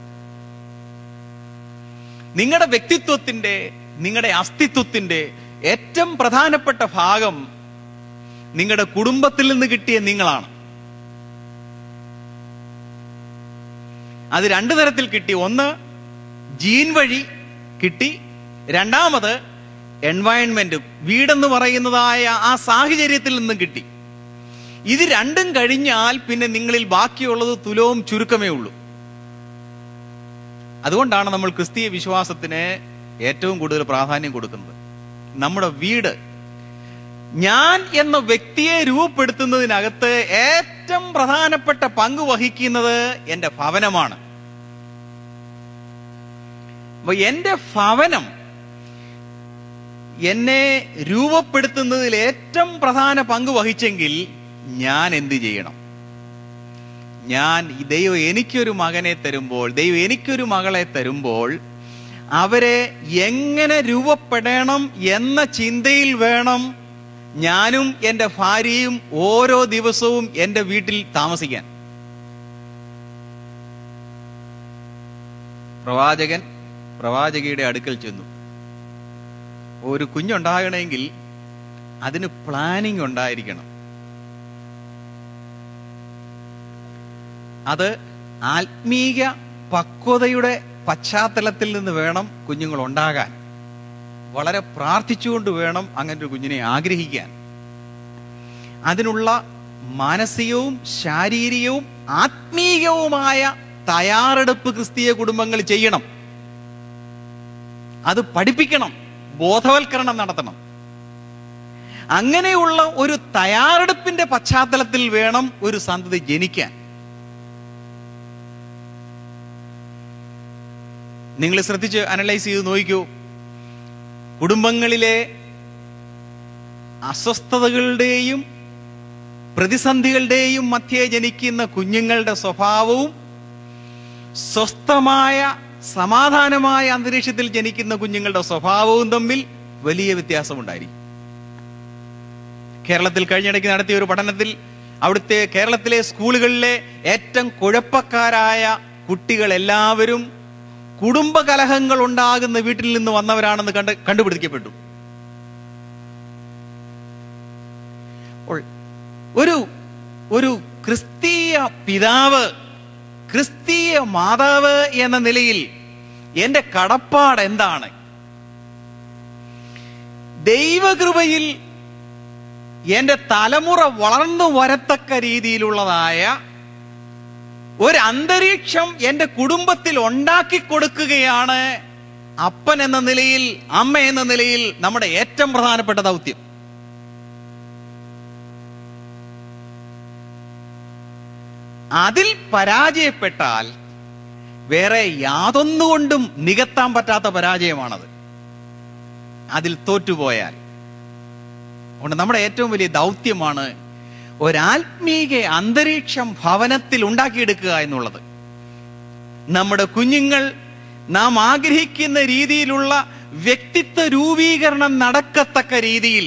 നിങ്ങളുടെ വ്യക്തിത്വത്തിന്റെ, നിങ്ങളുടെ അസ്തിത്വത്തിന്റെ ഏറ്റവും പ്രധാനപ്പെട്ട ഭാഗം നിങ്ങളുടെ കുടുംബത്തിൽ നിന്ന് കിട്ടിയ നിങ്ങളാണ്. അത് രണ്ടു തരത്തിൽ കിട്ടി. ഒന്ന് ജീൻ വഴി കിട്ടി, രണ്ടാമത് എൻവയൺമെന്റ്, വീടെന്ന് പറയുന്നതായ ആ സാഹചര്യത്തിൽ നിന്നും കിട്ടി. ഇത് രണ്ടും കഴിഞ്ഞാൽ പിന്നെ നിങ്ങളിൽ ബാക്കിയുള്ളത് തുലവും ചുരുക്കമേ ഉള്ളൂ. അതുകൊണ്ടാണ് നമ്മൾ ക്രിസ്തീയ വിശ്വാസത്തിന് ഏറ്റവും കൂടുതൽ പ്രാധാന്യം കൊടുക്കുന്നത്. നമ്മുടെ വീട്, ഞാൻ എന്ന വ്യക്തിയെ രൂപപ്പെടുത്തുന്നതിനകത്ത് ഏറ്റവും പ്രധാനപ്പെട്ട പങ്ക് വഹിക്കുന്നത് എൻ്റെ ഭവനമാണ്. അപ്പൊ എൻ്റെ ഭവനം എന്നെ രൂപപ്പെടുത്തുന്നതിൽ ഏറ്റവും പ്രധാന പങ്ക് വഹിച്ചെങ്കിൽ ഞാൻ എന്ത് ചെയ്യണം? ദൈവം എനിക്കൊരു മകനെ തരുമ്പോൾ, ദൈവം എനിക്കൊരു മകളെ തരുമ്പോൾ അവരെ എങ്ങനെ രൂപപ്പെടണം എന്ന ചിന്തയിൽ വേണം ഞാനും എൻ്റെ ഭാര്യയും ഓരോ ദിവസവും എൻ്റെ വീട്ടിൽ താമസിക്കാൻ. പ്രവാചകൻ പ്രവാചകിയുടെ അടുക്കൽ ചെന്നു. ഒരു കുഞ്ഞുണ്ടാകണമെങ്കിൽ അതിന് പ്ലാനിങ് ഉണ്ടായിരിക്കണം. അത് ആത്മീയ പക്വതയുടെ പശ്ചാത്തലത്തിൽ നിന്ന് വേണം കുഞ്ഞുങ്ങൾ ഉണ്ടാകാൻ. വളരെ പ്രാർത്ഥിച്ചുകൊണ്ട് വേണം അങ്ങനെ ഒരു കുഞ്ഞിനെ ആഗ്രഹിക്കാൻ. അതിനുള്ള മാനസികവും ശാരീരികവും ആത്മീയവുമായ തയ്യാറെടുപ്പ് ക്രിസ്തീയ കുടുംബങ്ങൾ ചെയ്യണം. അത് പഠിപ്പിക്കണം, ബോധവൽക്കരണം നടത്തണം. അങ്ങനെയുള്ള ഒരു തയ്യാറെടുപ്പിന്റെ പശ്ചാത്തലത്തിൽ വേണം ഒരു സന്തതി ജനിക്കാൻ. നിങ്ങൾ ശ്രദ്ധിച്ച് അനലൈസ് ചെയ്ത് നോക്കിക്കൂ. കുടുംബങ്ങളിലെ അസ്വസ്ഥതകളുടെയും പ്രതിസന്ധികളുടെയും മധ്യേ ജനിക്കുന്ന കുഞ്ഞുങ്ങളുടെ സ്വഭാവവും സ്വസ്ഥമായ സമാധാനമായ അന്തരീക്ഷത്തിൽ ജനിക്കുന്ന കുഞ്ഞുങ്ങളുടെ സ്വഭാവവും തമ്മിൽ വലിയ വ്യത്യാസമുണ്ടായിരിക്കും. കേരളത്തിൽ കഴിഞ്ഞിടയ്ക്ക് നടത്തിയ ഒരു പഠനത്തിൽ അവിടുത്തെ കേരളത്തിലെ സ്കൂളുകളിലെ ഏറ്റവും കുഴപ്പക്കാരായ കുട്ടികൾ എല്ലാവരും കുടുംബകലഹങ്ങൾ ഉണ്ടാകുന്ന വീട്ടിൽ നിന്ന് വന്നവരാണെന്ന് കണ്ടുപിടിക്കപ്പെട്ടു. ഒരു ക്രിസ്തീയ പിതാവ്, ക്രിസ്തീയ മാതാവ് എന്ന നിലയിൽ എന്റെ കടപ്പാട് എന്താണ്? ദൈവകൃപയിൽ എന്റെ തലമുറ വളർന്നു വരത്തക്ക രീതിയിലുള്ളതായ ഒരു അന്തരീക്ഷം എന്റെ കുടുംബത്തിൽ ഉണ്ടാക്കി കൊടുക്കുകയാണ് അപ്പൻ എന്ന നിലയിൽ, അമ്മ എന്ന നിലയിൽ നമ്മുടെ ഏറ്റവും പ്രധാനപ്പെട്ട ദൗത്യം. അതിൽ പരാജയപ്പെട്ടാൽ വേറെ യാതൊന്നുകൊണ്ടും നികത്താൻ പറ്റാത്ത പരാജയമാണത്. അതിൽ തോറ്റുപോയാൽ. അതുകൊണ്ട് നമ്മുടെ ഏറ്റവും വലിയ ദൗത്യമാണ് ഒരാത്മീക അന്തരീക്ഷം ഭവനത്തിൽ ഉണ്ടാക്കിയെടുക്കുക എന്നുള്ളത്. നമ്മുടെ കുഞ്ഞുങ്ങൾ നാം ആഗ്രഹിക്കുന്ന രീതിയിലുള്ള വ്യക്തിത്വ രൂപീകരണം നടക്കത്തക്ക രീതിയിൽ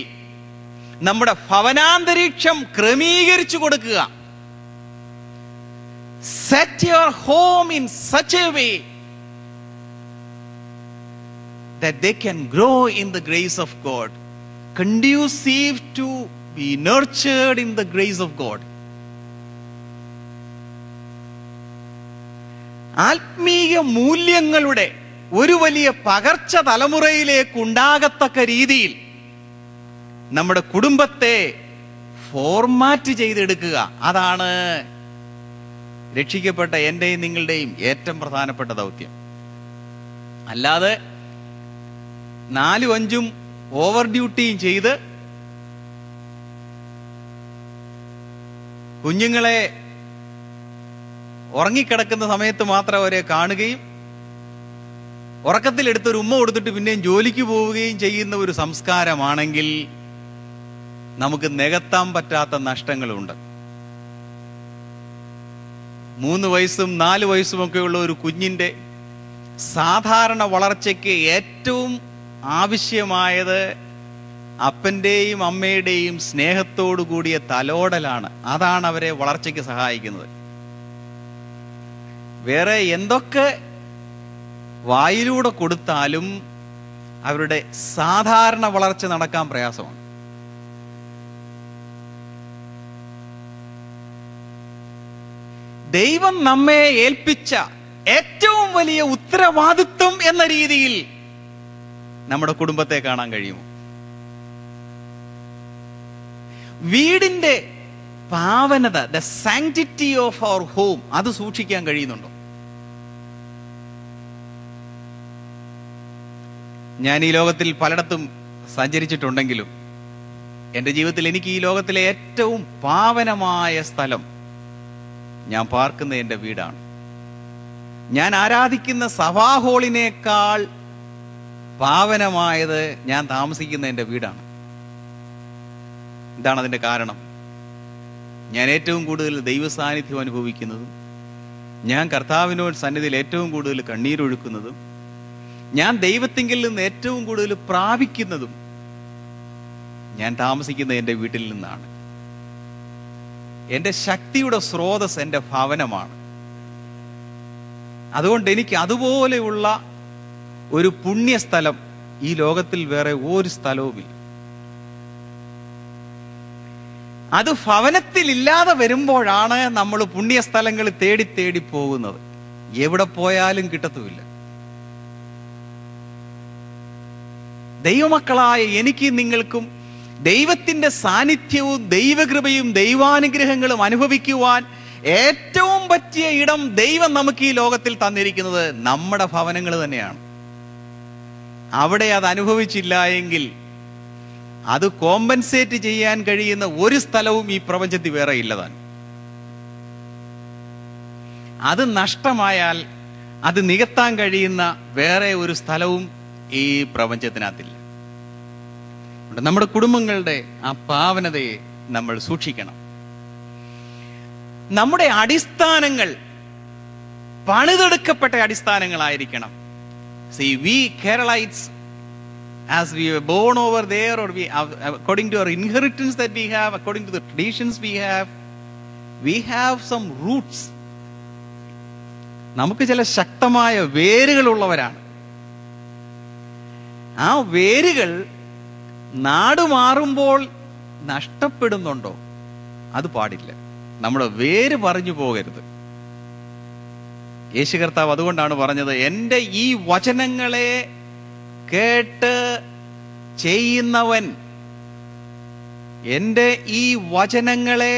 നമ്മുടെ ഭവനാന്തരീക്ഷം ക്രമീകരിച്ചു കൊടുക്കുക. Set your home in such a way that they can grow in the grace of God, conducive to be nurtured in the grace of God. ആത്മീയ മൂല്യങ്ങളുടെ ഒരു വലിയ പകർച്ച തലമുറയിലേക്ക് ഉണ്ടാകത്തക്ക രീതിയിൽ നമ്മുടെ കുടുംബത്തെ ഫോർമാറ്റ് ചെയ്തെടുക്കുക. അതാണ് രക്ഷിക്കപ്പെട്ട എന്റെയും നിങ്ങളുടെയും ഏറ്റവും പ്രധാനപ്പെട്ട ദൗത്യം. അല്ലാതെ 4-5 ഓവർ ഡ്യൂട്ടിയും ചെയ്ത് കുഞ്ഞുങ്ങളെ ഉറങ്ങിക്കിടക്കുന്ന സമയത്ത് മാത്രം അവരെ കാണുകയും ഉറക്കത്തിലെടുത്തൊരു ഉമ്മ കൊടുത്തിട്ട് പിന്നെയും ജോലിക്ക് പോവുകയും ചെയ്യുന്ന ഒരു സംസ്കാരമാണെങ്കിൽ നമുക്ക് നികത്താൻ പറ്റാത്ത നഷ്ടങ്ങളുണ്ട്. 3 വയസ്സും 4 വയസ്സുമൊക്കെ ഉള്ള ഒരു കുഞ്ഞിന്റെ സാധാരണ വളർച്ചയ്ക്ക് ഏറ്റവും ആവശ്യമായത് അപ്പന്റെയും അമ്മയുടെയും സ്നേഹത്തോടു കൂടിയ തലോടലാണ്. അതാണ് അവരെ വളർച്ചയ്ക്ക് സഹായിക്കുന്നത്. വേറെ എന്തൊക്കെ വായിലൂടെ കൊടുത്താലും അവരുടെ സാധാരണ വളർച്ച നടക്കാൻ പ്രയാസമാണ്. ദൈവം നമ്മെ ഏൽപ്പിച്ച ഏറ്റവും വലിയ ഉത്തരവാദിത്വം എന്ന രീതിയിൽ നമ്മുടെ കുടുംബത്തെ കാണാൻ കഴിയുമോ? വീടിന്റെ പാവനത, the sanctity of our home, അത് സൂക്ഷിക്കാൻ കഴിയുന്നുണ്ടോ? ഞാൻ ഈ ലോകത്തിൽ പലയിടത്തും സഞ്ചരിച്ചിട്ടുണ്ടെങ്കിലും എൻ്റെ ജീവിതത്തിൽ എനിക്ക് ഈ ലോകത്തിലെ ഏറ്റവും പാവനമായ സ്ഥലം ഞാൻ പാർക്കുന്ന എൻ്റെ വീടാണ്. ഞാൻ ആരാധിക്കുന്ന സഭാഹോളിനേക്കാൾ പാവനമായത് ഞാൻ താമസിക്കുന്ന എൻ്റെ വീടാണ്. എന്താണ് അതിൻ്റെ കാരണം? ഞാൻ ഏറ്റവും കൂടുതൽ ദൈവ സാന്നിധ്യം അനുഭവിക്കുന്നതും, ഞാൻ കർത്താവിനോട് സന്നിധിയിൽ ഏറ്റവും കൂടുതൽ കണ്ണീരൊഴുക്കുന്നതും, ഞാൻ ദൈവത്തിങ്കിൽ നിന്ന് ഏറ്റവും കൂടുതൽ പ്രാപിക്കുന്നതും ഞാൻ താമസിക്കുന്ന എൻ്റെ വീട്ടിൽ നിന്നാണ്. എൻ്റെ ശക്തിയുടെ സ്രോതസ് എൻ്റെ ഭവനമാണ്. അതുകൊണ്ട് എനിക്ക് അതുപോലെയുള്ള ഒരു പുണ്യസ്ഥലം ഈ ലോകത്തിൽ വേറെ ഒരു സ്ഥലവുമില്ല. അത് ഭവനത്തിൽ ഇല്ലാതെ വരുമ്പോഴാണ് നമ്മൾ പുണ്യസ്ഥലങ്ങൾ തേടി തേടി പോകുന്നത്. എവിടെ പോയാലും കിട്ടത്തുമില്ല. ദൈവമക്കളായ എനിക്ക് നിങ്ങൾക്കും ദൈവത്തിന്റെ സാന്നിധ്യവും ദൈവകൃപയും ദൈവാനുഗ്രഹങ്ങളും അനുഭവിക്കുവാൻ ഏറ്റവും പറ്റിയ ഇടം ദൈവം നമുക്ക് ഈ ലോകത്തിൽ തന്നിരിക്കുന്നത് നമ്മുടെ ഭവനങ്ങൾ തന്നെയാണ്. അവിടെ അത് അനുഭവിച്ചില്ല എങ്കിൽ അത് കോമ്പൻസേറ്റ് ചെയ്യാൻ കഴിയുന്ന ഒരു സ്ഥലവും ഈ പ്രപഞ്ചത്തിൽ വേറെ ഇല്ലതാണ്. അത് നഷ്ടമായാൽ അത് നികത്താൻ കഴിയുന്ന വേറെ ഒരു സ്ഥലവും ഈ പ്രപഞ്ചത്തിനകത്തില്ല. നമ്മുടെ കുടുംബങ്ങളുടെ ആ പാവനതയെ നമ്മൾ സൂക്ഷിക്കണം. നമ്മുടെ അടിസ്ഥാനങ്ങൾ പണിതെടുക്കപ്പെട്ട അടിസ്ഥാനങ്ങളായിരിക്കണം. See, we Keralites, as we were born over there, or according to our inheritance that we have, according to the traditions we have some roots. നമുക്ക് ചില ശക്തമായ വേരുകൾ ഉള്ളവരാണ്. ആ വേരുകൾ നാടുമാറുമ്പോൾ നഷ്ടപ്പെടുന്നുണ്ടോ? അത് പാടില്ല. നമ്മുടെ വേര് പറഞ്ഞു പോകരുത്. യേശു കർത്താവ് അതുകൊണ്ടാണ് പറഞ്ഞത്, എൻ്റെ ഈ വചനങ്ങളെ കേട്ട് ചെയ്യുന്നവൻ, എൻ്റെ ഈ വചനങ്ങളെ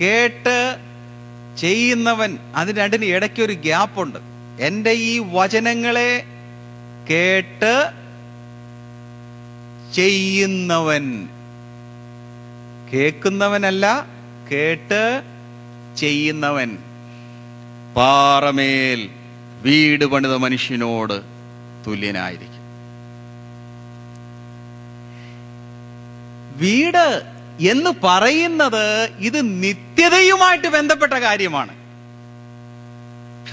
കേട്ട് ചെയ്യുന്നവൻ. അതിന് രണ്ടിന് ഇടയ്ക്കൊരു ഗ്യാപ്പുണ്ട്. എൻ്റെ ഈ വചനങ്ങളെ കേട്ട് ചെയ്യുന്നവൻ, കേൾക്കുന്നവനല്ല, കേട്ട് ചെയ്യുന്നവൻ പാറമേൽ വീട് പണിത മനുഷ്യനോട് തുല്യനായിരിക്കും. വീട് എന്ന് പറയുന്നത് ഇത് നിത്യതയുമായിട്ട് ബന്ധപ്പെട്ട കാര്യമാണ്.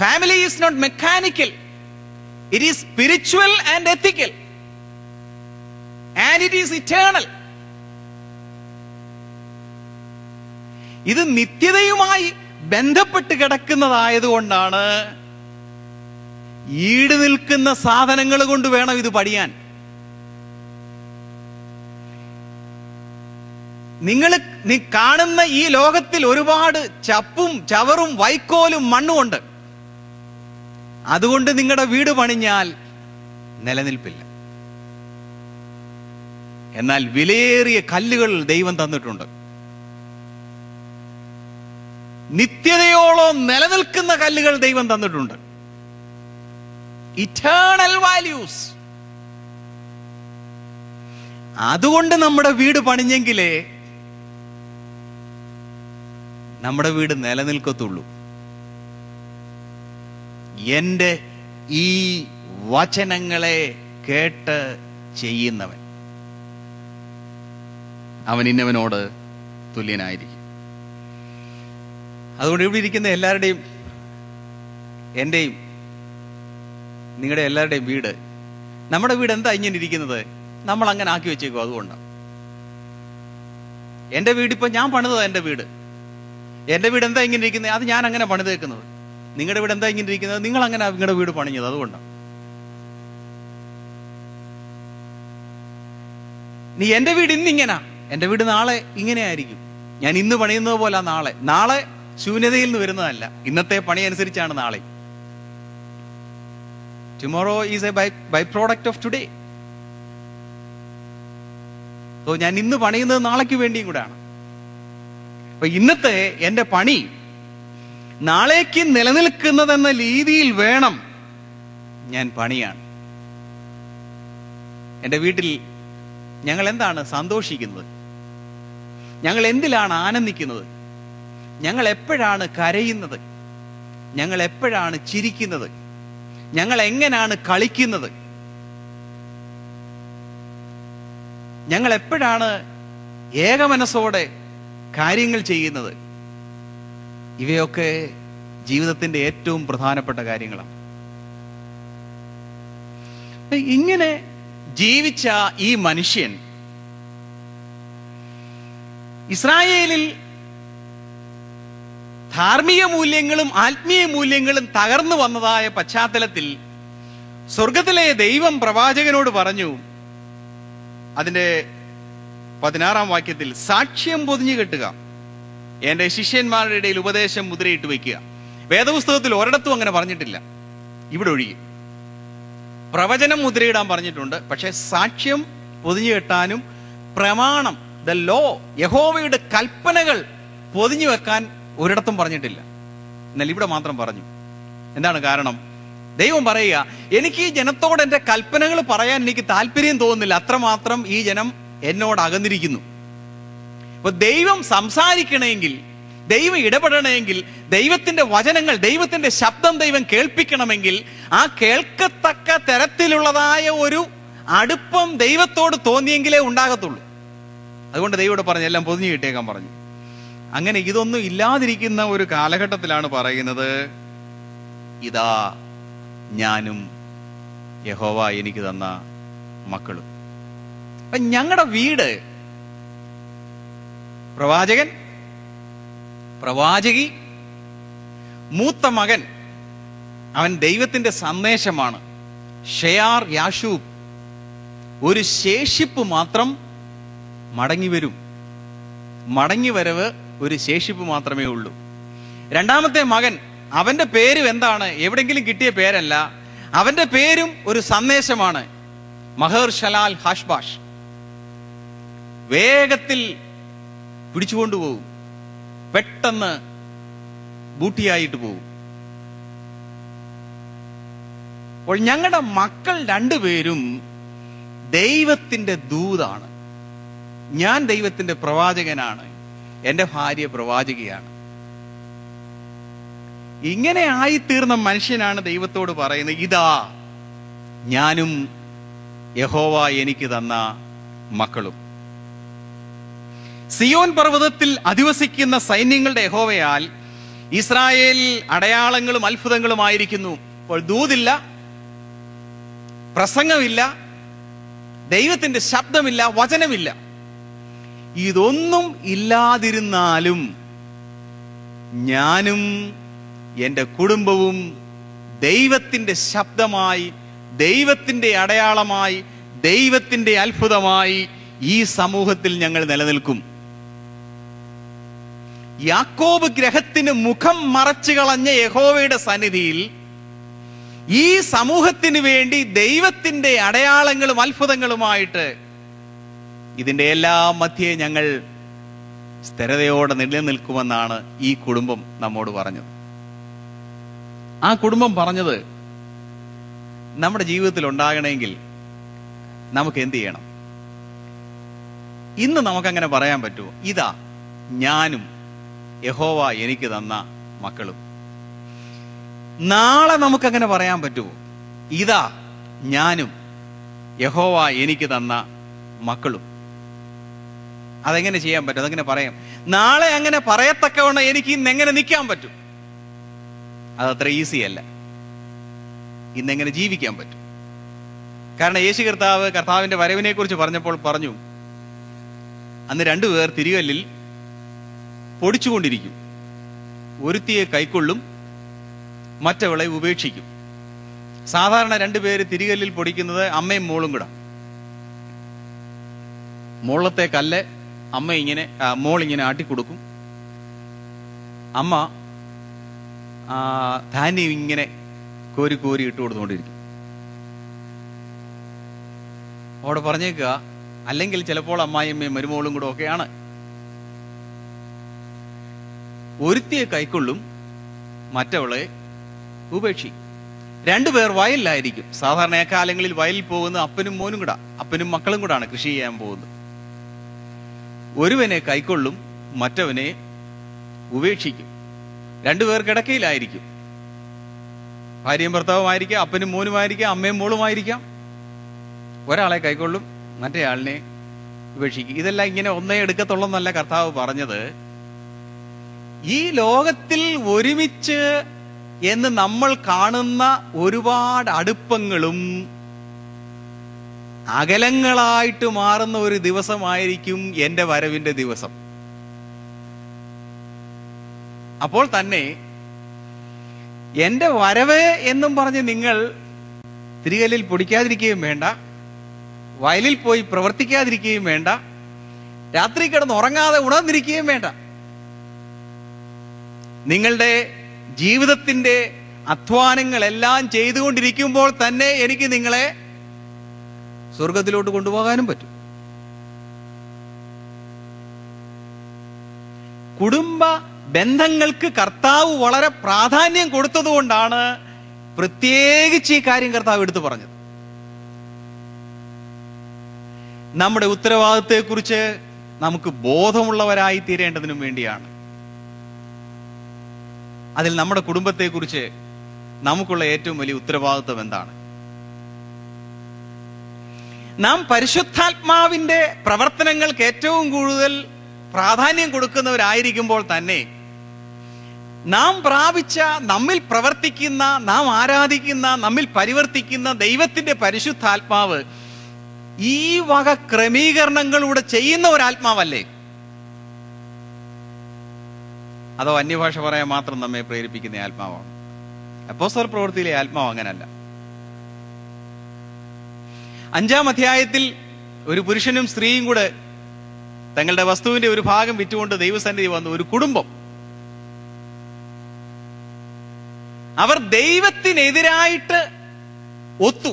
Family is not mechanical, it is spiritual and ethical, and it is eternal. ഇത് നിത്യതയുമായി ബന്ധപ്പെട്ട് കിടക്കുന്നതായതുകൊണ്ടാണ് ഈട് നിൽക്കുന്ന സാധനങ്ങൾ കൊണ്ട് വേണം ഇത് പണിയാൻ. നീ കാണുന്ന ഈ ലോകത്തിൽ ഒരുപാട് ചപ്പും ചവറും വൈക്കോലും മണ്ണും ഉണ്ട്. അതുകൊണ്ട് നിങ്ങളുടെ വീട് പണിഞ്ഞാൽ നിലനിൽപ്പില്ല. എന്നാൽ വിലയേറിയ കല്ലുകൾ ദൈവം തന്നിട്ടുണ്ട്. നിത്യതയോളം നിലനിൽക്കുന്ന കല്ലുകൾ ദൈവം തന്നിട്ടുണ്ട്. Eternal values. അതുകൊണ്ട് നമ്മുടെ വീട് പണിഞ്ഞെങ്കിലേ നമ്മുടെ വീട് നിലനിൽക്കത്തുള്ളൂ. എന്റെ ഈ വചനങ്ങളെ കേട്ട് ചെയ്യുന്നവൻ അവൻ ഇന്നവനോട് തുല്യനായിരിക്കും. അതുകൊണ്ട് ഇവിടെ ഇരിക്കുന്ന എല്ലാവരുടെയും, എന്റെയും നിങ്ങളുടെ എല്ലാവരുടെയും വീട്, നമ്മുടെ വീട് എന്താ ഇങ്ങനെ ഇരിക്കുന്നത്? നമ്മൾ അങ്ങനെ ആക്കി വെച്ചേക്കും. അതുകൊണ്ടാണ് എന്റെ വീടിപ്പോ ഞാൻ പണിതതാ. എന്റെ വീട് എന്താ ഇങ്ങനെ ഇരിക്കുന്നത്? അത് ഞാൻ അങ്ങനെ പണിതേക്കുന്നത്. നിങ്ങളുടെ വീട് എന്താ ഇങ്ങനെ ഇരിക്കുന്നത്? നിങ്ങൾ അങ്ങനെ നിങ്ങളുടെ വീട് പണിഞ്ഞത്. അതുകൊണ്ടാണ്. നീ എന്റെ വീട് ഇന്നിങ്ങനാ, എന്റെ വീട് നാളെ ഇങ്ങനെ ആയിരിക്കും. ഞാൻ ഇന്ന് പണിയുന്നത് പോലെ നാളെ ശൂന്യതയിൽ നിന്ന് വരുന്നതല്ല. ഇന്നത്തെ പണി അനുസരിച്ചാണ് നാളെ. Tomorrow is a by product of today. So ഞാൻ ഇന്ന് പണിയുന്നത് നാളേക്ക് വേണ്ടിയും കൂടെയാണ്. അപ്പൊ ഇന്നത്തെ എന്റെ പണി നാളേക്ക് നിലനിൽക്കുന്നതെന്ന രീതിയിൽ വേണം ഞാൻ പണിയാണ്. എന്റെ വീട്ടിൽ ഞങ്ങൾ എന്താണ് സന്തോഷിക്കുന്നത്? ഞങ്ങൾ എന്തിലാണ് ആനന്ദിക്കുന്നത്? ഞങ്ങൾ എപ്പോഴാണ് കരയുന്നത്? ഞങ്ങൾ എപ്പോഴാണ് ചിരിക്കുന്നത്? ഞങ്ങൾ എങ്ങനെയാണ് കളിക്കുന്നത്? ഞങ്ങൾ എപ്പോഴാണ് ഏകമനസ്സോടെ കാര്യങ്ങൾ ചെയ്യുന്നത്? ഇവയൊക്കെ ജീവിതത്തിന്റെ ഏറ്റവും പ്രധാനപ്പെട്ട കാര്യങ്ങളാണ്. ഇങ്ങനെ ജീവിച്ച ഈ മനുഷ്യൻ ഇസ്രായേലിൽ ധാർമ്മിക മൂല്യങ്ങളും ആത്മീയ മൂല്യങ്ങളും തകർന്നു വന്നതായ പശ്ചാത്തലത്തിൽ സ്വർഗത്തിലെ ദൈവം പ്രവാചകനോട് പറഞ്ഞു, അതിന്റെ 16-ാം വാക്യത്തിൽ, സാക്ഷ്യം പൊതിഞ്ഞു കെട്ടുക, എന്റെ ശിഷ്യന്മാരുടെ ഇടയിൽ ഉപദേശം മുദ്രയിട്ട് വയ്ക്കുക. വേദപുസ്തകത്തിൽ ഒരിടത്തും അങ്ങനെ പറഞ്ഞിട്ടില്ല, ഇവിടെ ഒഴികെ. പ്രവചനം മുദ്രയിടാൻ പറഞ്ഞിട്ടുണ്ട്, പക്ഷെ സാക്ഷ്യം പൊതിഞ്ഞു കെട്ടാനും പ്രമാണം, ദ ലോ, യഹോവയുടെ കൽപ്പനകൾ പൊതിഞ്ഞു വെക്കാൻ ഒരിടത്തും പറഞ്ഞിട്ടില്ല. എന്നാൽ ഇവിടെ മാത്രം പറഞ്ഞു. എന്താണ് കാരണം? ദൈവം പറയുക, എനിക്ക് ഈ ജനത്തോട് എന്റെ കൽപ്പനകൾ പറയാൻ എനിക്ക് താല്പര്യം തോന്നുന്നില്ല, അത്രമാത്രം ഈ ജനം എന്നോട് അകന്നിരിക്കുന്നു. അപ്പൊ ദൈവം സംസാരിക്കണമെങ്കിൽ, ദൈവം ഇടപെടണമെങ്കിൽ, ദൈവത്തിന്റെ വചനങ്ങൾ, ദൈവത്തിന്റെ ശബ്ദം ദൈവം കേൾപ്പിക്കണമെങ്കിൽ ആ കേൾക്കത്തക്ക തരത്തിലുള്ളതായ ഒരു അടുപ്പം ദൈവത്തോട് തോന്നിയെങ്കിലേ ഉണ്ടാകത്തുള്ളൂ. അതുകൊണ്ട് ദൈവത്തോട് പറഞ്ഞു, എല്ലാം പൊതിഞ്ഞു കിട്ടിയേക്കാൻ പറഞ്ഞു. അങ്ങനെ ഇതൊന്നും ഇല്ലാതിരിക്കുന്ന ഒരു കാലഘട്ടത്തിലാണ് പറയുന്നത്, ഇതാ ഞാനും യഹോവ എനിക്ക് തന്ന മക്കളും. അപ്പൊ ഞങ്ങളുടെ വീട്, പ്രവാചകൻ, പ്രവാചകി, മൂത്ത മകൻ, അവൻ ദൈവത്തിന്റെ സന്ദേശമാണ്. ഷെയാർ യാശൂബ്, ഒരു ശേഷിപ്പ് മാത്രം മടങ്ങി വരും. മടങ്ങി വരവ് ഒരു ശേഷിപ്പ് മാത്രമേ ഉള്ളൂ. രണ്ടാമത്തെ മകൻ, അവന്റെ പേരും എന്താണ്? എവിടെങ്കിലും കിട്ടിയ പേരല്ല, അവന്റെ പേരും ഒരു സന്ദേശമാണ്. മഹർ ഷലാൽ ഹാഷ്ബാഷ്. വേഗത്തിൽ പിടിച്ചുകൊണ്ടുപോകും, പെട്ടെന്ന് ബൂട്ടിയായിട്ട് പോകും. അപ്പോൾ ഞങ്ങളുടെ മക്കൾ രണ്ടുപേരും ദൈവത്തിന്റെ ദൂതാണ്. ഞാൻ ദൈവത്തിന്റെ പ്രവാചകനാണ്, എന്റെ ഭാര്യ പ്രവാചകിയാണ്. ഇങ്ങനെ ആയിത്തീർന്ന മനുഷ്യനാണ് ദൈവത്തോട് പറയുന്നത്, ഇതാ ഞാനും യഹോവ എനിക്ക് തന്ന മക്കളും. സിയോൻ പർവ്വതത്തിൽ അധിവസിക്കുന്ന സൈന്യങ്ങളുടെ യഹോവയാൽ ഇസ്രായേലിൽ അടയാളങ്ങളും അത്ഭുതങ്ങളുമായിരിക്കുന്നു. അപ്പോൾ ദൂതില്ല, പ്രസംഗമില്ല, ദൈവത്തിന്റെ ശബ്ദമില്ല, വചനമില്ല. ഇതൊന്നും ഇല്ലാതിരുന്നാലും ഞാനും എൻ്റെ കുടുംബവും ദൈവത്തിന്റെ ശബ്ദമായി, ദൈവത്തിന്റെ അടയാളമായി, ദൈവത്തിന്റെ അത്ഭുതമായി ഈ സമൂഹത്തിൽ ഞങ്ങൾ നിലനിൽക്കും. യാക്കോബ് ഗ്രഹത്തിന് മുഖം മറച്ചു കളഞ്ഞ യഹോവയുടെ സന്നിധിയിൽ ഈ സമൂഹത്തിന് വേണ്ടി ദൈവത്തിന്റെ അടയാളങ്ങളും അത്ഭുതങ്ങളുമായിട്ട് ഇതിന്റെ എല്ലാ മധ്യേ ഞങ്ങൾ സ്ഥിരതയോടെ നിലനിൽക്കുമെന്നാണ് ഈ കുടുംബം നമ്മോട് പറഞ്ഞത്. ആ കുടുംബം പറഞ്ഞത് നമ്മുടെ ജീവിതത്തിൽ ഉണ്ടാകണമെങ്കിൽ നമുക്ക് എന്ത് ചെയ്യണം? ഇന്ന് നമുക്കങ്ങനെ പറയാൻ പറ്റുമോ? ഇതാ ഞാനും യഹോവ എനിക്ക് തന്ന മക്കളും. നാളെ നമുക്കങ്ങനെ പറയാൻ പറ്റുമോ? ഇതാ ഞാനും യഹോവ എനിക്ക് തന്ന മക്കളും. അതെങ്ങനെ ചെയ്യാൻ പറ്റും? അതെങ്ങനെ പറയാം? നാളെ അങ്ങനെ പറയത്തക്കവണ്ണം എനിക്ക് ഇന്ന് എങ്ങനെ നിൽക്കാൻ പറ്റും? അതത്ര ഈസി അല്ല. ഇന്നെങ്ങനെ ജീവിക്കാൻ പറ്റും? കാരണം യേശു കർത്താവിന്റെ വരവിനെ കുറിച്ച് പറഞ്ഞപ്പോൾ പറഞ്ഞു, അന്ന് രണ്ടുപേർ തിരികല്ലിൽ പൊടിച്ചുകൊണ്ടിരിക്കും. ഒരുത്തിയെ കൈക്കൊള്ളും, മറ്റവളെ ഉപേക്ഷിക്കും. സാധാരണ രണ്ടുപേര് തിരികല്ലിൽ പൊടിക്കുന്നത് അമ്മയും മോളും കൂടെ. മോളത്തെ കല്ല് മോളിങ്ങനെ ആട്ടിക്കൊടുക്കും. അമ്മ ധാന്യം ഇങ്ങനെ കോരി കോരി ഇട്ട് കൊടുത്തുകൊണ്ടിരിക്കും. അവിടെ പറഞ്ഞേക്കുക, അല്ലെങ്കിൽ ചിലപ്പോൾ അമ്മായിയമ്മയും മരുമോളും കൂടെ ഒക്കെയാണ്. ഒരുത്തിയെ കൈക്കൊള്ളും, മറ്റവളെ ഉപേക്ഷിക്കും. രണ്ടുപേർ വയലിലായിരിക്കും. സാധാരണ കാലങ്ങളിൽ വയലിൽ പോകുന്ന അപ്പനും മോനും കൂടാ, അപ്പനും മക്കളും കൂടാണ് കൃഷി ചെയ്യാൻ പോകുന്നത്. ഒരുവനെ കൈക്കൊള്ളും, മറ്റവനെ ഉപേക്ഷിക്കും. രണ്ടുപേർ കിടക്കയിലായിരിക്കും. ഭാര്യയും ഭർത്താവുമായിരിക്കാം, അപ്പനും മോനുമായിരിക്കാം, അമ്മയും മോളുമായിരിക്കാം. ഒരാളെ കൈക്കൊള്ളും, മറ്റേയാളിനെ ഉപേക്ഷിക്കും. ഇതെല്ലാം ഇങ്ങനെ ഒന്നേ എടുക്കത്തുള്ളെന്നല്ല കർത്താവ് പറഞ്ഞത്. ഈ ലോകത്തിൽ ഒരുമിച്ച് എന്ന് നമ്മൾ കാണുന്ന ഒരുപാട് അടുപ്പങ്ങളും അകലങ്ങളായിട്ട് മാറുന്ന ഒരു ദിവസമായിരിക്കും എൻ്റെ വരവിന്റെ ദിവസം. അപ്പോൾ തന്നെ എൻ്റെ വരവ് എന്നും പറഞ്ഞ് നിങ്ങൾ തിരികല്ലിൽ പൊടിക്കാതിരിക്കുകയും വേണ്ട, വയലിൽ പോയി പ്രവർത്തിക്കാതിരിക്കുകയും വേണ്ട, രാത്രി കിടന്ന് ഉറങ്ങാതെ ഉണർന്നിരിക്കുകയും വേണ്ട. നിങ്ങളുടെ ജീവിതത്തിന്റെ അധ്വാനങ്ങളെല്ലാം ചെയ്തുകൊണ്ടിരിക്കുമ്പോൾ തന്നെ എനിക്ക് നിങ്ങളെ സ്വർഗത്തിലോട്ട് കൊണ്ടുപോകാനും പറ്റും. കുടുംബ ബന്ധങ്ങൾക്ക് കർത്താവ് വളരെ പ്രാധാന്യം കൊടുത്തതുകൊണ്ടാണ് പ്രത്യേകിച്ച് ഈ കാര്യം കർത്താവ് എടുത്തു പറഞ്ഞത്. നമ്മുടെ ഉത്തരവാദിത്തത്തെക്കുറിച്ച് നമുക്ക് ബോധമുള്ളവരായി തീരേണ്ടതിനും വേണ്ടിയാണ്. അതിൽ നമ്മുടെ കുടുംബത്തെക്കുറിച്ച് നമുക്കുള്ള ഏറ്റവും വലിയ ഉത്തരവാദിത്വം എന്താണ്? നാം പരിശുദ്ധാത്മാവിന്റെ പ്രവർത്തനങ്ങൾക്ക് ഏറ്റവും കൂടുതൽ പ്രാധാന്യം കൊടുക്കുന്നവരായിരിക്കുമ്പോൾ തന്നെ നാം പ്രാപിച്ച, നമ്മിൽ പ്രവർത്തിക്കുന്ന, നാം ആരാധിക്കുന്ന, നമ്മിൽ പരിവർത്തിക്കുന്ന ദൈവത്തിന്റെ പരിശുദ്ധാത്മാവ് ഈ വക ക്രമീകരണങ്ങളിലൂടെ ചെയ്യുന്ന ഒരാത്മാവല്ലേ? അതോ അന്യഭാഷ പറയാൻ മാത്രം നമ്മെ പ്രേരിപ്പിക്കുന്ന ആത്മാവാണ്? അപ്പോസ്തല പ്രവൃത്തിയിലെ ആത്മാവ് അങ്ങനല്ല. 5-ാം അധ്യായത്തിൽ ഒരു പുരുഷനും സ്ത്രീയും കൂടെ തങ്ങളുടെ വസ്തുവിന്റെ ഒരു ഭാഗം വിറ്റുകൊണ്ട് ദൈവസന്നിധി വന്നു. ഒരു കുടുംബം. അവർ ദൈവത്തിനെതിരായിട്ട് ഒത്തു.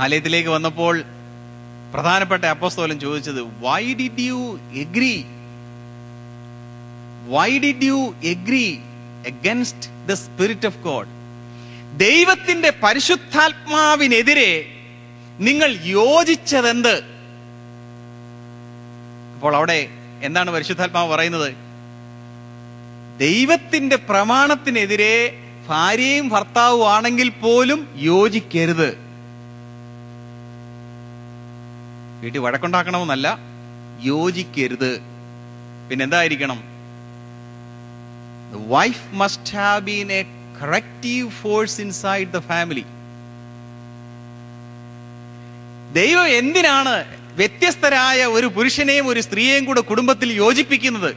ആലയത്തിലേക്ക് വന്നപ്പോൾ പ്രധാനപ്പെട്ട അപ്പോസ്തലൻ ചോദിച്ചത്, why did you agree against the spirit of God? ദൈവത്തിന്റെ പരിശുദ്ധാത്മാവിനെതിരെ നിങ്ങൾ യോജിച്ചതെന്ത്? അപ്പോൾ അവിടെ എന്താണ് പരിശുദ്ധാത്മാവ് പറയുന്നത്? ദൈവത്തിന്റെ പ്രമാണത്തിനെതിരെ ഭാര്യയും ഭർത്താവും ആണെങ്കിൽ പോലും യോജിക്കരുത്. വീട്ടിൽ വഴക്കുണ്ടാക്കണമെന്നല്ല, യോജിക്കരുത്. പിന്നെന്തായിരിക്കണം? The wife must have been a corrective force inside the family. ദൈവം എന്തിനാണ് വ്യത്യസ്തരായ ഒരു പുരുഷനെയും ഒരു സ്ത്രീയെയും കൂടെ കുടുംബത്തിൽ യോജിപ്പിക്കുന്നത്?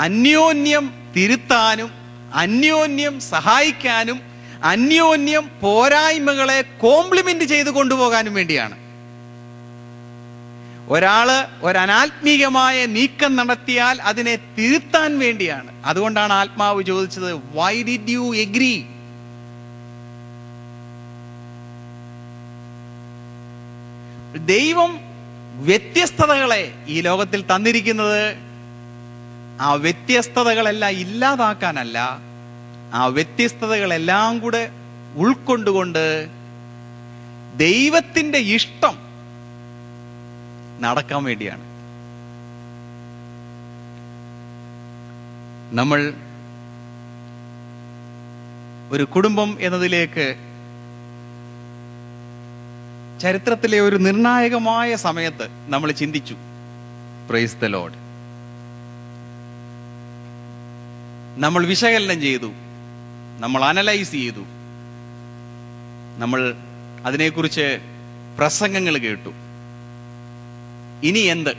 അന്യോന്യം തിരുത്താനും, അന്യോന്യം സഹായിക്കാനും, അന്യോന്യം പോരായ്മകളെ കോംപ്ലിമെന്റ് ചെയ്ത് കൊണ്ടുപോകാനും വേണ്ടിയാണ്. ഒരാള് ഒരനാത്മീകമായ നീക്കം നടത്തിയാൽ അതിനെ തിരുത്താൻ വേണ്ടിയാണ്. അതുകൊണ്ടാണ് ആത്മാവ് ചോദിച്ചത്, വൈ ഡിഡ് യു എഗ്രി? ദൈവം വ്യത്യസ്തതകളെ ഈ ലോകത്തിൽ തന്നിരിക്കുന്നത് ആ വ്യത്യസ്തതകളെല്ലാം ഇല്ലാതാക്കാനല്ല, ആ വ്യത്യസ്തതകളെല്ലാം കൂടെ ഉൾക്കൊണ്ടുകൊണ്ട് ദൈവത്തിന്റെ ഇഷ്ടം നടക്കാൻ വേണ്ടിയാണ്. നമ്മൾ ഒരു കുടുംബം എന്നതിലേക്ക് ചരിത്രത്തിലെ ഒരു നിർണായകമായ സമയത്ത് നമ്മൾ ചിന്തിച്ചു. Praise the Lord. നമ്മൾ വിശകലനം ചെയ്തു, നമ്മൾ അനലൈസ് ചെയ്തു, നമ്മൾ അതിനെക്കുറിച്ച് പ്രസംഗങ്ങൾ കേട്ടു. ഇനി എന്ത്?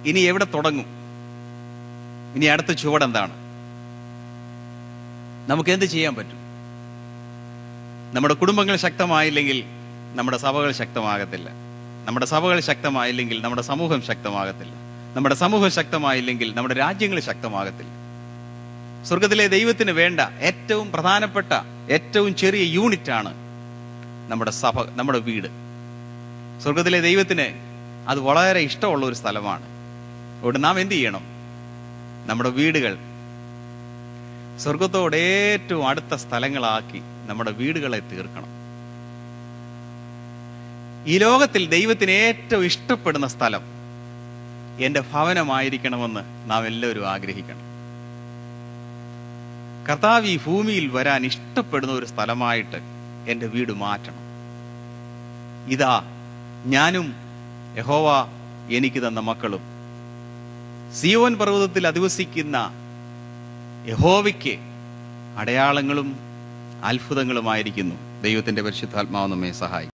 ഇനി എവിടെ തുടങ്ങും? ഇനി അടുത്ത ചുവടെന്താണ്? നമുക്ക് എന്ത് ചെയ്യാൻ പറ്റും? നമ്മുടെ കുടുംബങ്ങൾ ശക്തമായില്ലെങ്കിൽ നമ്മുടെ സഭകൾ ശക്തമാകത്തില്ല. നമ്മുടെ സഭകൾ ശക്തമായില്ലെങ്കിൽ നമ്മുടെ സമൂഹം ശക്തമാകത്തില്ല. നമ്മുടെ സമൂഹം ശക്തമായില്ലെങ്കിൽ നമ്മുടെ രാജ്യങ്ങൾ ശക്തമാകത്തില്ല. സ്വർഗത്തിലെ ദൈവത്തിന് വേണ്ട ഏറ്റവും പ്രധാനപ്പെട്ട ഏറ്റവും ചെറിയ യൂണിറ്റാണ് നമ്മുടെ സഭ, നമ്മുടെ വീട്. സ്വർഗത്തിലെ ദൈവത്തിന് അത് വളരെ ഇഷ്ടമുള്ള ഒരു സ്ഥലമാണ്. അതുകൊണ്ട് നാം എന്ത് ചെയ്യണം? നമ്മുടെ വീടുകൾ സ്വർഗത്തോട് ഏറ്റവും അടുത്ത സ്ഥലങ്ങളാക്കി നമ്മുടെ വീടുകളെ തീർക്കണം. ഈ ലോകത്തിൽ ദൈവത്തിന് ഏറ്റവും ഇഷ്ടപ്പെടുന്ന സ്ഥലം എൻ്റെ ഭവനമായിരിക്കണമെന്ന് നാം എല്ലാവരും ആഗ്രഹിക്കണം. കർത്താവ് ഈ ഭൂമിയിൽ വരാൻ ഇഷ്ടപ്പെടുന്ന ഒരു സ്ഥലമായിട്ട് എൻ്റെ വീട് മാറ്റണം. ഇതാ ഞാനും യഹോവ എനിക്ക് തന്ന മക്കളും സിയോൻ പർവ്വതത്തിൽ അധിവസിക്കുന്ന യഹോവയ്ക്ക് അടയാളങ്ങളും അത്ഭുതങ്ങളുമായിരിക്കുന്നു. ദൈവത്തിന്റെ പരിശുദ്ധാത്മാവ് നമ്മെ സഹായിക്കും.